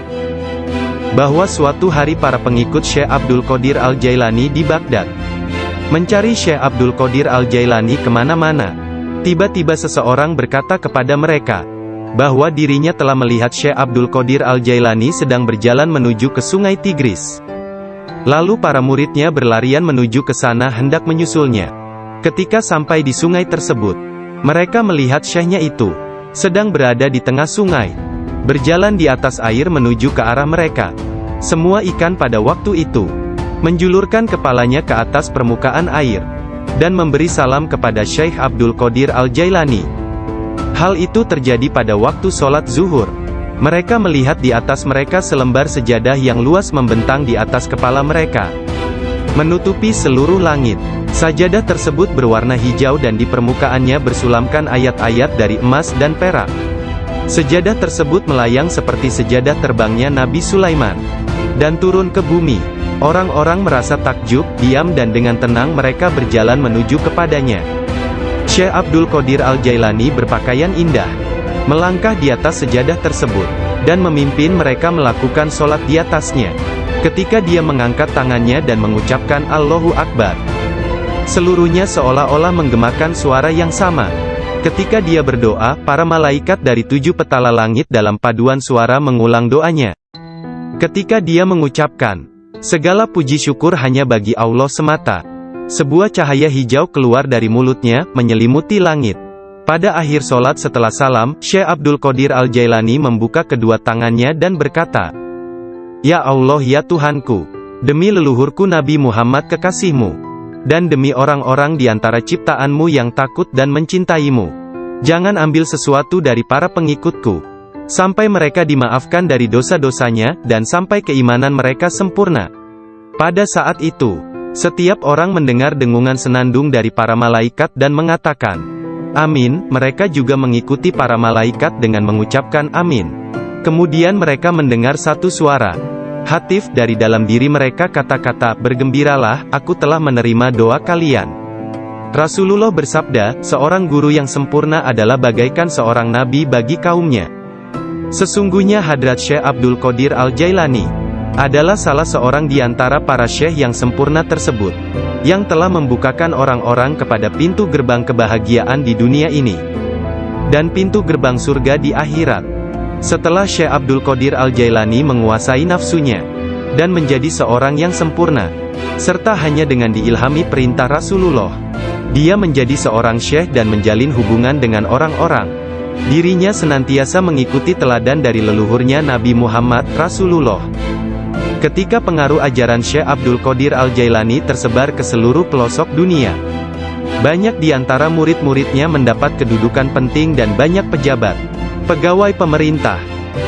bahwa suatu hari para pengikut Syekh Abdul Qadir Al-Jailani di Baghdad mencari Syekh Abdul Qadir Al-Jailani kemana-mana. Tiba-tiba seseorang berkata kepada mereka bahwa dirinya telah melihat Syekh Abdul Qadir Al-Jailani sedang berjalan menuju ke Sungai Tigris. Lalu para muridnya berlarian menuju ke sana hendak menyusulnya. Ketika sampai di sungai tersebut, mereka melihat syekhnya itu sedang berada di tengah sungai, berjalan di atas air menuju ke arah mereka. Semua ikan pada waktu itu menjulurkan kepalanya ke atas permukaan air dan memberi salam kepada Syekh Abdul Qadir Al-Jailani. Hal itu terjadi pada waktu sholat zuhur. Mereka melihat di atas mereka selembar sejadah yang luas membentang di atas kepala mereka, menutupi seluruh langit. Sajadah tersebut berwarna hijau dan di permukaannya bersulamkan ayat-ayat dari emas dan perak. Sejadah tersebut melayang seperti sejadah terbangnya Nabi Sulaiman, dan turun ke bumi. Orang-orang merasa takjub, diam dan dengan tenang mereka berjalan menuju kepadanya. Syekh Abdul Qadir Al-Jailani berpakaian indah, melangkah di atas sejadah tersebut, dan memimpin mereka melakukan sholat di atasnya. Ketika dia mengangkat tangannya dan mengucapkan Allahu Akbar, seluruhnya seolah-olah menggemakan suara yang sama. Ketika dia berdoa, para malaikat dari 7 petala langit dalam paduan suara mengulang doanya. Ketika dia mengucapkan, segala puji syukur hanya bagi Allah semata, sebuah cahaya hijau keluar dari mulutnya, menyelimuti langit. Pada akhir sholat setelah salam, Syekh Abdul Qadir Al-Jailani membuka kedua tangannya dan berkata, Ya Allah ya Tuhanku, demi leluhurku Nabi Muhammad kekasihmu, dan demi orang-orang di antara ciptaanmu yang takut dan mencintaimu, jangan ambil sesuatu dari para pengikutku, sampai mereka dimaafkan dari dosa-dosanya, dan sampai keimanan mereka sempurna. Pada saat itu, setiap orang mendengar dengungan senandung dari para malaikat dan mengatakan, Amin. Mereka juga mengikuti para malaikat dengan mengucapkan Amin. Kemudian mereka mendengar satu suara hatif dari dalam diri mereka, kata-kata, bergembiralah, aku telah menerima doa kalian. Rasulullah bersabda, seorang guru yang sempurna adalah bagaikan seorang nabi bagi kaumnya. Sesungguhnya Hadrat Syekh Abdul Qadir Al-Jailani adalah salah seorang di antara para syekh yang sempurna tersebut, yang telah membukakan orang-orang kepada pintu gerbang kebahagiaan di dunia ini, dan pintu gerbang surga di akhirat. Setelah Syekh Abdul Qadir Al-Jailani menguasai nafsunya, dan menjadi seorang yang sempurna, serta hanya dengan diilhami perintah Rasulullah, dia menjadi seorang syekh dan menjalin hubungan dengan orang-orang. Dirinya senantiasa mengikuti teladan dari leluhurnya Nabi Muhammad Rasulullah. Ketika pengaruh ajaran Syekh Abdul Qadir Al-Jailani tersebar ke seluruh pelosok dunia, banyak di antara murid-muridnya mendapat kedudukan penting dan banyak pejabat, pegawai pemerintah,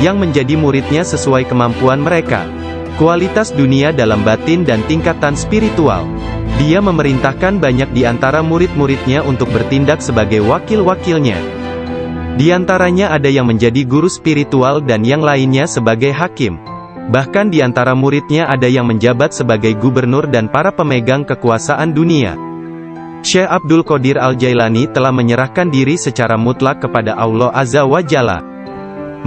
yang menjadi muridnya sesuai kemampuan mereka, kualitas dunia dalam batin dan tingkatan spiritual. Dia memerintahkan banyak di antara murid-muridnya untuk bertindak sebagai wakil-wakilnya. Di antaranya ada yang menjadi guru spiritual dan yang lainnya sebagai hakim. Bahkan di antara muridnya ada yang menjabat sebagai gubernur dan para pemegang kekuasaan dunia. Syekh Abdul Qadir Al-Jailani telah menyerahkan diri secara mutlak kepada Allah Azza wa Jalla.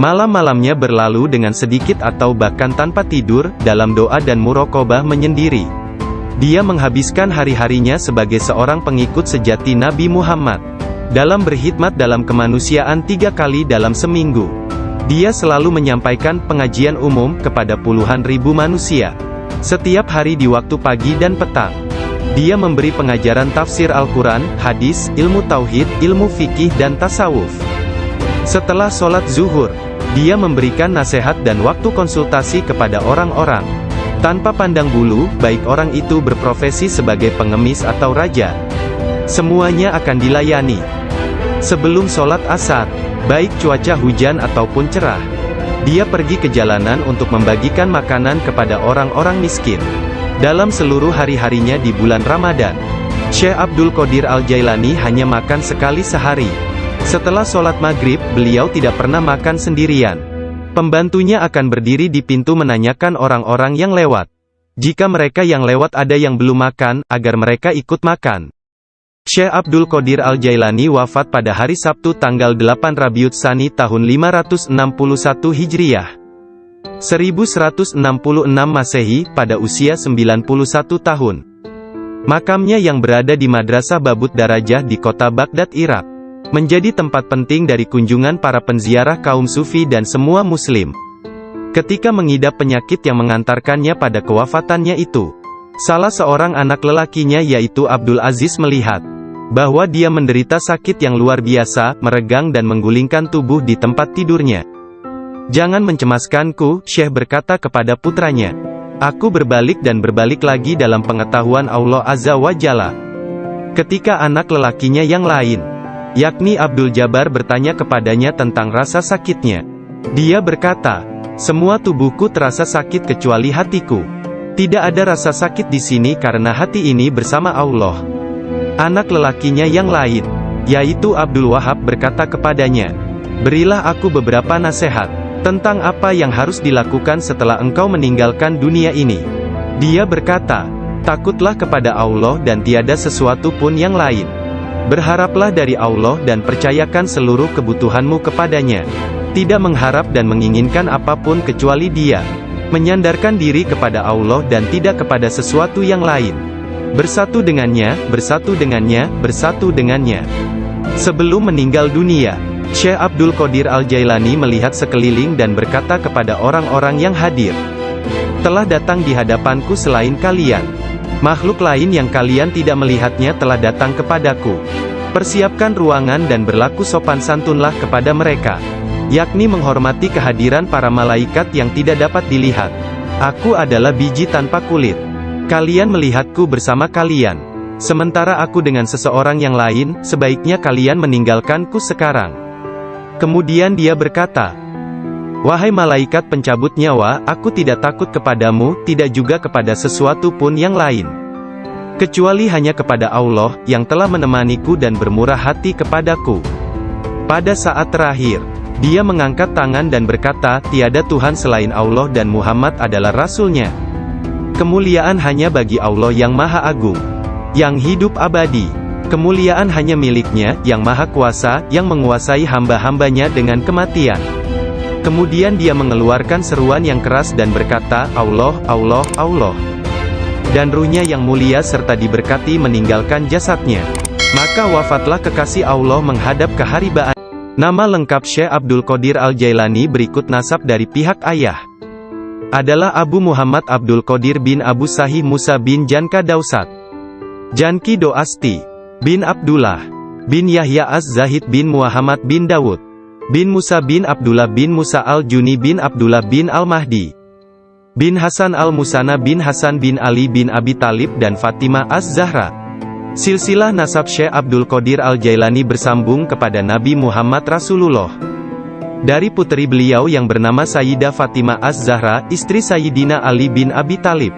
Malam-malamnya berlalu dengan sedikit atau bahkan tanpa tidur, dalam doa dan muraqabah menyendiri. Dia menghabiskan hari-harinya sebagai seorang pengikut sejati Nabi Muhammad, dalam berkhidmat dalam kemanusiaan 3 kali dalam seminggu. Dia selalu menyampaikan pengajian umum kepada puluhan ribu manusia, setiap hari di waktu pagi dan petang. Dia memberi pengajaran tafsir Al-Quran, hadis, ilmu tauhid, ilmu fikih dan tasawuf. Setelah sholat zuhur, dia memberikan nasihat dan waktu konsultasi kepada orang-orang, tanpa pandang bulu, baik orang itu berprofesi sebagai pengemis atau raja. Semuanya akan dilayani. Sebelum sholat asar, baik cuaca hujan ataupun cerah, dia pergi ke jalanan untuk membagikan makanan kepada orang-orang miskin. Dalam seluruh hari-harinya di bulan Ramadan, Syekh Abdul Qadir Al-Jailani hanya makan sekali sehari. Setelah sholat maghrib, beliau tidak pernah makan sendirian. Pembantunya akan berdiri di pintu menanyakan orang-orang yang lewat. Jika mereka yang lewat ada yang belum makan, agar mereka ikut makan. Syekh Abdul Qadir Al-Jailani wafat pada hari Sabtu tanggal 8 Rabiul Tsani tahun 561 Hijriah. 1166 Masehi, pada usia 91 tahun. Makamnya yang berada di Madrasah Babut Darajah di kota Baghdad, Irak, menjadi tempat penting dari kunjungan para penziarah kaum sufi dan semua muslim. Ketika mengidap penyakit yang mengantarkannya pada kewafatannya itu, salah seorang anak lelakinya yaitu Abdul Aziz melihat bahwa dia menderita sakit yang luar biasa, meregang dan menggulingkan tubuh di tempat tidurnya. "Jangan mencemaskanku," Syekh berkata kepada putranya. "Aku berbalik dan berbalik lagi dalam pengetahuan Allah Azza wa Jalla." Ketika anak lelakinya yang lain, yakni Abdul Jabbar, bertanya kepadanya tentang rasa sakitnya, dia berkata, "Semua tubuhku terasa sakit kecuali hatiku. Tidak ada rasa sakit di sini karena hati ini bersama Allah." Anak lelakinya yang lain, yaitu Abdul Wahab, berkata kepadanya, "Berilah aku beberapa nasihat tentang apa yang harus dilakukan setelah engkau meninggalkan dunia ini." Dia berkata, "Takutlah kepada Allah dan tiada sesuatu pun yang lain. Berharaplah dari Allah dan percayakan seluruh kebutuhanmu kepadanya. Tidak mengharap dan menginginkan apapun kecuali Dia. Menyandarkan diri kepada Allah dan tidak kepada sesuatu yang lain. Bersatu dengannya, bersatu dengannya, bersatu dengannya." Sebelum meninggal dunia, Syekh Abdul Qadir Al-Jailani melihat sekeliling dan berkata kepada orang-orang yang hadir, "Telah datang di hadapanku selain kalian. Makhluk lain yang kalian tidak melihatnya telah datang kepadaku. Persiapkan ruangan dan berlaku sopan santunlah kepada mereka, yakni menghormati kehadiran para malaikat yang tidak dapat dilihat. Aku adalah biji tanpa kulit. Kalian melihatku bersama kalian. Sementara aku dengan seseorang yang lain, sebaiknya kalian meninggalkanku sekarang." Kemudian dia berkata, "Wahai malaikat pencabut nyawa, aku tidak takut kepadamu, tidak juga kepada sesuatu pun yang lain. Kecuali hanya kepada Allah, yang telah menemaniku dan bermurah hati kepadaku." Pada saat terakhir, dia mengangkat tangan dan berkata, "Tiada Tuhan selain Allah dan Muhammad adalah Rasul-Nya. Kemuliaan hanya bagi Allah yang Maha Agung, yang hidup abadi. Kemuliaan hanya milik-Nya, yang Maha Kuasa, yang menguasai hamba-hambanya dengan kematian." Kemudian dia mengeluarkan seruan yang keras dan berkata, "Allah, Allah, Allah." Dan ruhnya yang mulia serta diberkati meninggalkan jasadnya. Maka wafatlah kekasih Allah menghadap keharibaan. Nama lengkap Syekh Abdul Qadir Al-Jailani berikut nasab dari pihak ayah adalah Abu Muhammad Abdul Qadir bin Abu Sahih Musa bin Janka Dausat, Janki Doasti, bin Abdullah, bin Yahya Az-Zahid bin Muhammad bin Dawud, bin Musa bin Abdullah bin Musa Al-Juni bin Abdullah bin Al-Mahdi, bin Hasan Al-Musana bin Hasan bin Ali bin Abi Talib dan Fatimah Az-Zahra. Silsilah nasab Syekh Abdul Qadir Al-Jailani bersambung kepada Nabi Muhammad Rasulullah. Dari puteri beliau yang bernama Sayyidah Fatimah Az-Zahra, istri Sayyidina Ali bin Abi Talib.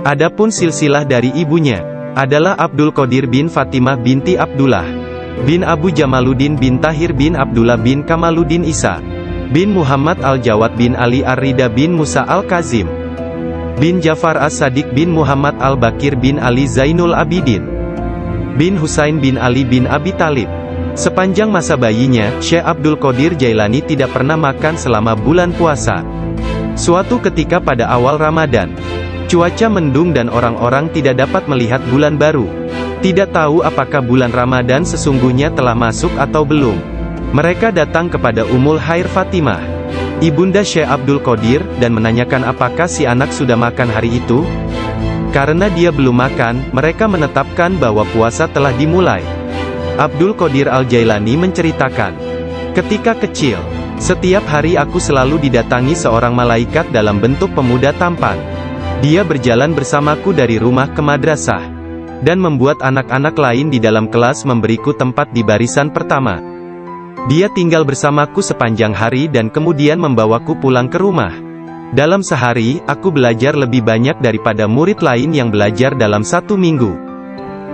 Adapun silsilah dari ibunya adalah Abdul Qadir bin Fatimah binti Abdullah, bin Abu Jamaluddin bin Tahir bin Abdullah bin Kamaluddin Isa, bin Muhammad Al-Jawad bin Ali Ar-Rida bin Musa Al-Kazim, bin Jafar As-Sadiq bin Muhammad Al-Bakir bin Ali Zainul Abidin, bin Husain bin Ali bin Abi Talib. Sepanjang masa bayinya, Syekh Abdul Qadir Jailani tidak pernah makan selama bulan puasa. Suatu ketika pada awal Ramadan, cuaca mendung dan orang-orang tidak dapat melihat bulan baru. Tidak tahu apakah bulan Ramadan sesungguhnya telah masuk atau belum. Mereka datang kepada Ummul Khair Fatimah, ibunda Syekh Abdul Qadir, dan menanyakan apakah si anak sudah makan hari itu. Karena dia belum makan, mereka menetapkan bahwa puasa telah dimulai. Abdul Qadir Al-Jailani menceritakan, "Ketika kecil, setiap hari aku selalu didatangi seorang malaikat dalam bentuk pemuda tampan. Dia berjalan bersamaku dari rumah ke madrasah, dan membuat anak-anak lain di dalam kelas memberiku tempat di barisan pertama. Dia tinggal bersamaku sepanjang hari dan kemudian membawaku pulang ke rumah. Dalam sehari, aku belajar lebih banyak daripada murid lain yang belajar dalam 1 minggu.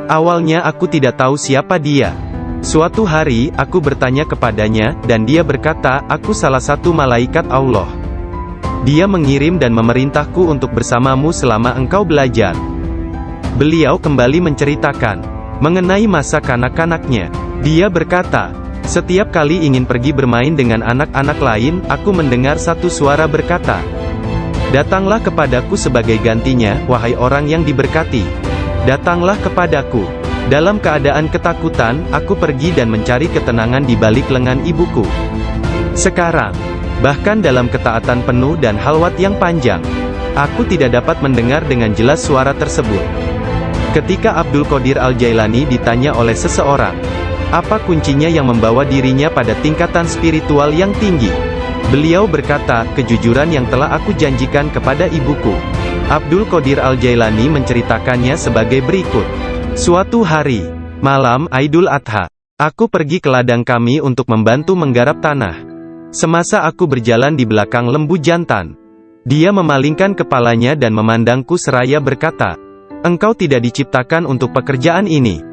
Awalnya aku tidak tahu siapa dia. Suatu hari, aku bertanya kepadanya, dan dia berkata, 'Aku salah satu malaikat Allah. Dia mengirim dan memerintahku untuk bersamamu selama engkau belajar. Beliau kembali menceritakan mengenai masa kanak-kanaknya. Dia berkata, setiap kali ingin pergi bermain dengan anak-anak lain, aku mendengar satu suara berkata, datanglah kepadaku sebagai gantinya, wahai orang yang diberkati. Datanglah kepadaku. Dalam keadaan ketakutan, aku pergi dan mencari ketenangan di balik lengan ibuku. Sekarang, bahkan dalam ketaatan penuh dan halwat yang panjang, aku tidak dapat mendengar dengan jelas suara tersebut. Ketika Abdul Qadir Al-Jailani ditanya oleh seseorang, apa kuncinya yang membawa dirinya pada tingkatan spiritual yang tinggi? Beliau berkata, kejujuran yang telah aku janjikan kepada ibuku. Abdul Qadir Al-Jailani menceritakannya sebagai berikut. Suatu hari, malam Aidul Adha, aku pergi ke ladang kami untuk membantu menggarap tanah. Semasa aku berjalan di belakang lembu jantan, dia memalingkan kepalanya dan memandangku seraya berkata, engkau tidak diciptakan untuk pekerjaan ini.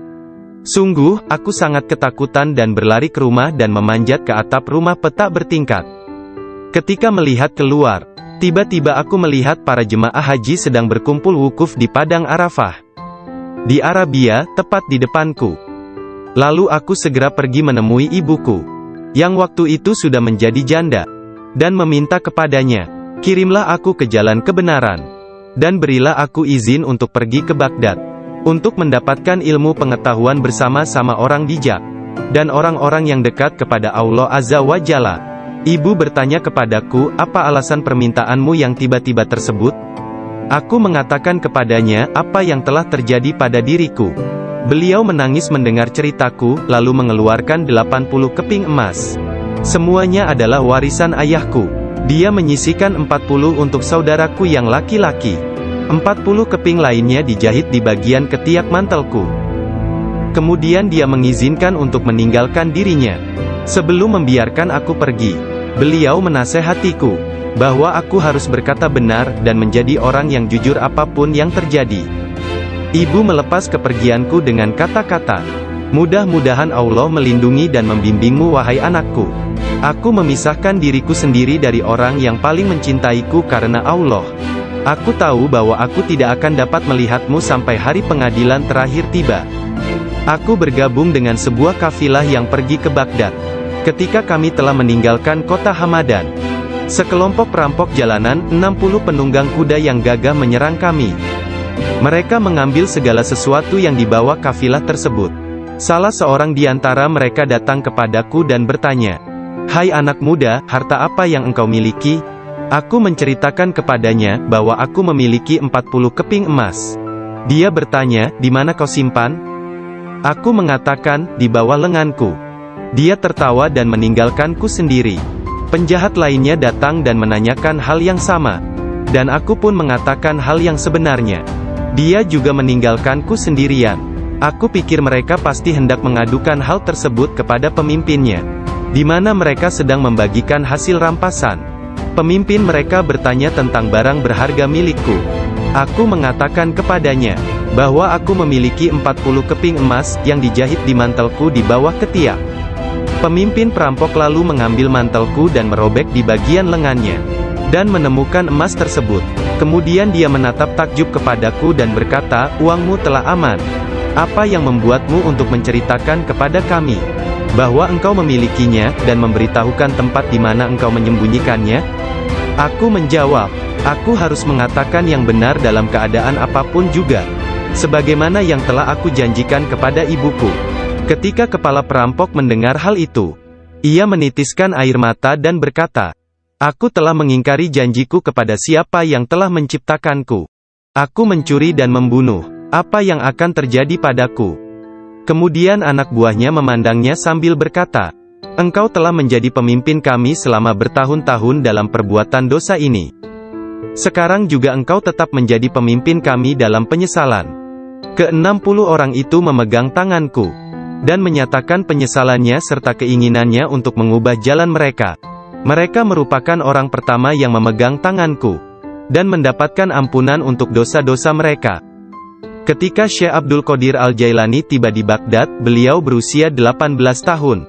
Sungguh, aku sangat ketakutan dan berlari ke rumah dan memanjat ke atap rumah petak bertingkat. Ketika melihat keluar, tiba-tiba aku melihat para jemaah haji sedang berkumpul wukuf di Padang Arafah. Di Arabia, tepat di depanku. Lalu aku segera pergi menemui ibuku, yang waktu itu sudah menjadi janda, dan meminta kepadanya, kirimlah aku ke jalan kebenaran, dan berilah aku izin untuk pergi ke Baghdad, untuk mendapatkan ilmu pengetahuan bersama-sama orang bijak, dan orang-orang yang dekat kepada Allah Azza wa Jalla. Ibu bertanya kepadaku, apa alasan permintaanmu yang tiba-tiba tersebut? Aku mengatakan kepadanya, apa yang telah terjadi pada diriku. Beliau menangis mendengar ceritaku, lalu mengeluarkan 80 keping emas. Semuanya adalah warisan ayahku. Dia menyisihkan 40 untuk saudaraku yang laki-laki. 40 keping lainnya dijahit di bagian ketiak mantelku. Kemudian dia mengizinkan untuk meninggalkan dirinya. Sebelum membiarkan aku pergi, beliau menasehatiku, bahwa aku harus berkata benar, dan menjadi orang yang jujur apapun yang terjadi. Ibu melepas kepergianku dengan kata-kata, mudah-mudahan Allah melindungi dan membimbingmu wahai anakku. Aku memisahkan diriku sendiri dari orang yang paling mencintaiku karena Allah. Aku tahu bahwa aku tidak akan dapat melihatmu sampai hari pengadilan terakhir tiba. Aku bergabung dengan sebuah kafilah yang pergi ke Baghdad. Ketika kami telah meninggalkan kota Hamadan, sekelompok perampok jalanan, 60 penunggang kuda yang gagah menyerang kami. Mereka mengambil segala sesuatu yang dibawa kafilah tersebut. Salah seorang di antara mereka datang kepadaku dan bertanya, hai anak muda, harta apa yang engkau miliki? Aku menceritakan kepadanya, bahwa aku memiliki 40 keping emas. Dia bertanya, di mana kau simpan? Aku mengatakan, di bawah lenganku. Dia tertawa dan meninggalkanku sendiri. Penjahat lainnya datang dan menanyakan hal yang sama. Dan aku pun mengatakan hal yang sebenarnya. Dia juga meninggalkanku sendirian. Aku pikir mereka pasti hendak mengadukan hal tersebut kepada pemimpinnya, di mana mereka sedang membagikan hasil rampasan. Pemimpin mereka bertanya tentang barang berharga milikku. Aku mengatakan kepadanya, bahwa aku memiliki 40 keping emas, yang dijahit di mantelku di bawah ketiak. Pemimpin perampok lalu mengambil mantelku dan merobek di bagian lengannya, dan menemukan emas tersebut. Kemudian dia menatap takjub kepadaku dan berkata, uangmu telah aman. Apa yang membuatmu untuk menceritakan kepada kami, bahwa engkau memilikinya, dan memberitahukan tempat di mana engkau menyembunyikannya? Aku menjawab, aku harus mengatakan yang benar dalam keadaan apapun juga, sebagaimana yang telah aku janjikan kepada ibuku. Ketika kepala perampok mendengar hal itu, ia menitiskan air mata dan berkata, aku telah mengingkari janjiku kepada siapa yang telah menciptakanku. Aku mencuri dan membunuh, apa yang akan terjadi padaku? Kemudian anak buahnya memandangnya sambil berkata, engkau telah menjadi pemimpin kami selama bertahun-tahun dalam perbuatan dosa ini. Sekarang juga engkau tetap menjadi pemimpin kami dalam penyesalan. Ke-60 orang itu memegang tanganku, dan menyatakan penyesalannya serta keinginannya untuk mengubah jalan mereka. Mereka merupakan orang pertama yang memegang tanganku, dan mendapatkan ampunan untuk dosa-dosa mereka. Ketika Syekh Abdul Qadir Al-Jailani tiba di Baghdad, beliau berusia 18 tahun.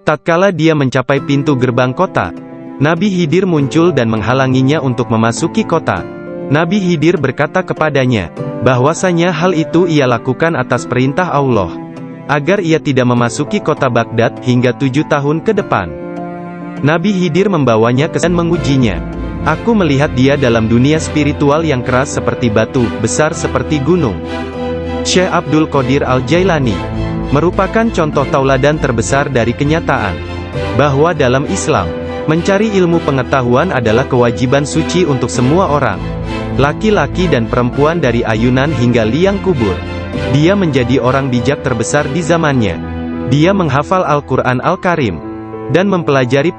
Tatkala dia mencapai pintu gerbang kota, Nabi Khidir muncul dan menghalanginya untuk memasuki kota. Nabi Khidir berkata kepadanya, bahwasanya hal itu ia lakukan atas perintah Allah, agar ia tidak memasuki kota Baghdad hingga 7 tahun ke depan. Nabi Khidir membawanya ke sana dan mengujinya. Aku melihat dia dalam dunia spiritual yang keras seperti batu, besar seperti gunung. Syekh Abdul Qadir Al-Jailani merupakan contoh tauladan terbesar dari kenyataan bahwa dalam Islam, mencari ilmu pengetahuan adalah kewajiban suci untuk semua orang, laki-laki dan perempuan dari ayunan hingga liang kubur. Dia menjadi orang bijak terbesar di zamannya. Dia menghafal Al-Quran Al-Karim dan mempelajari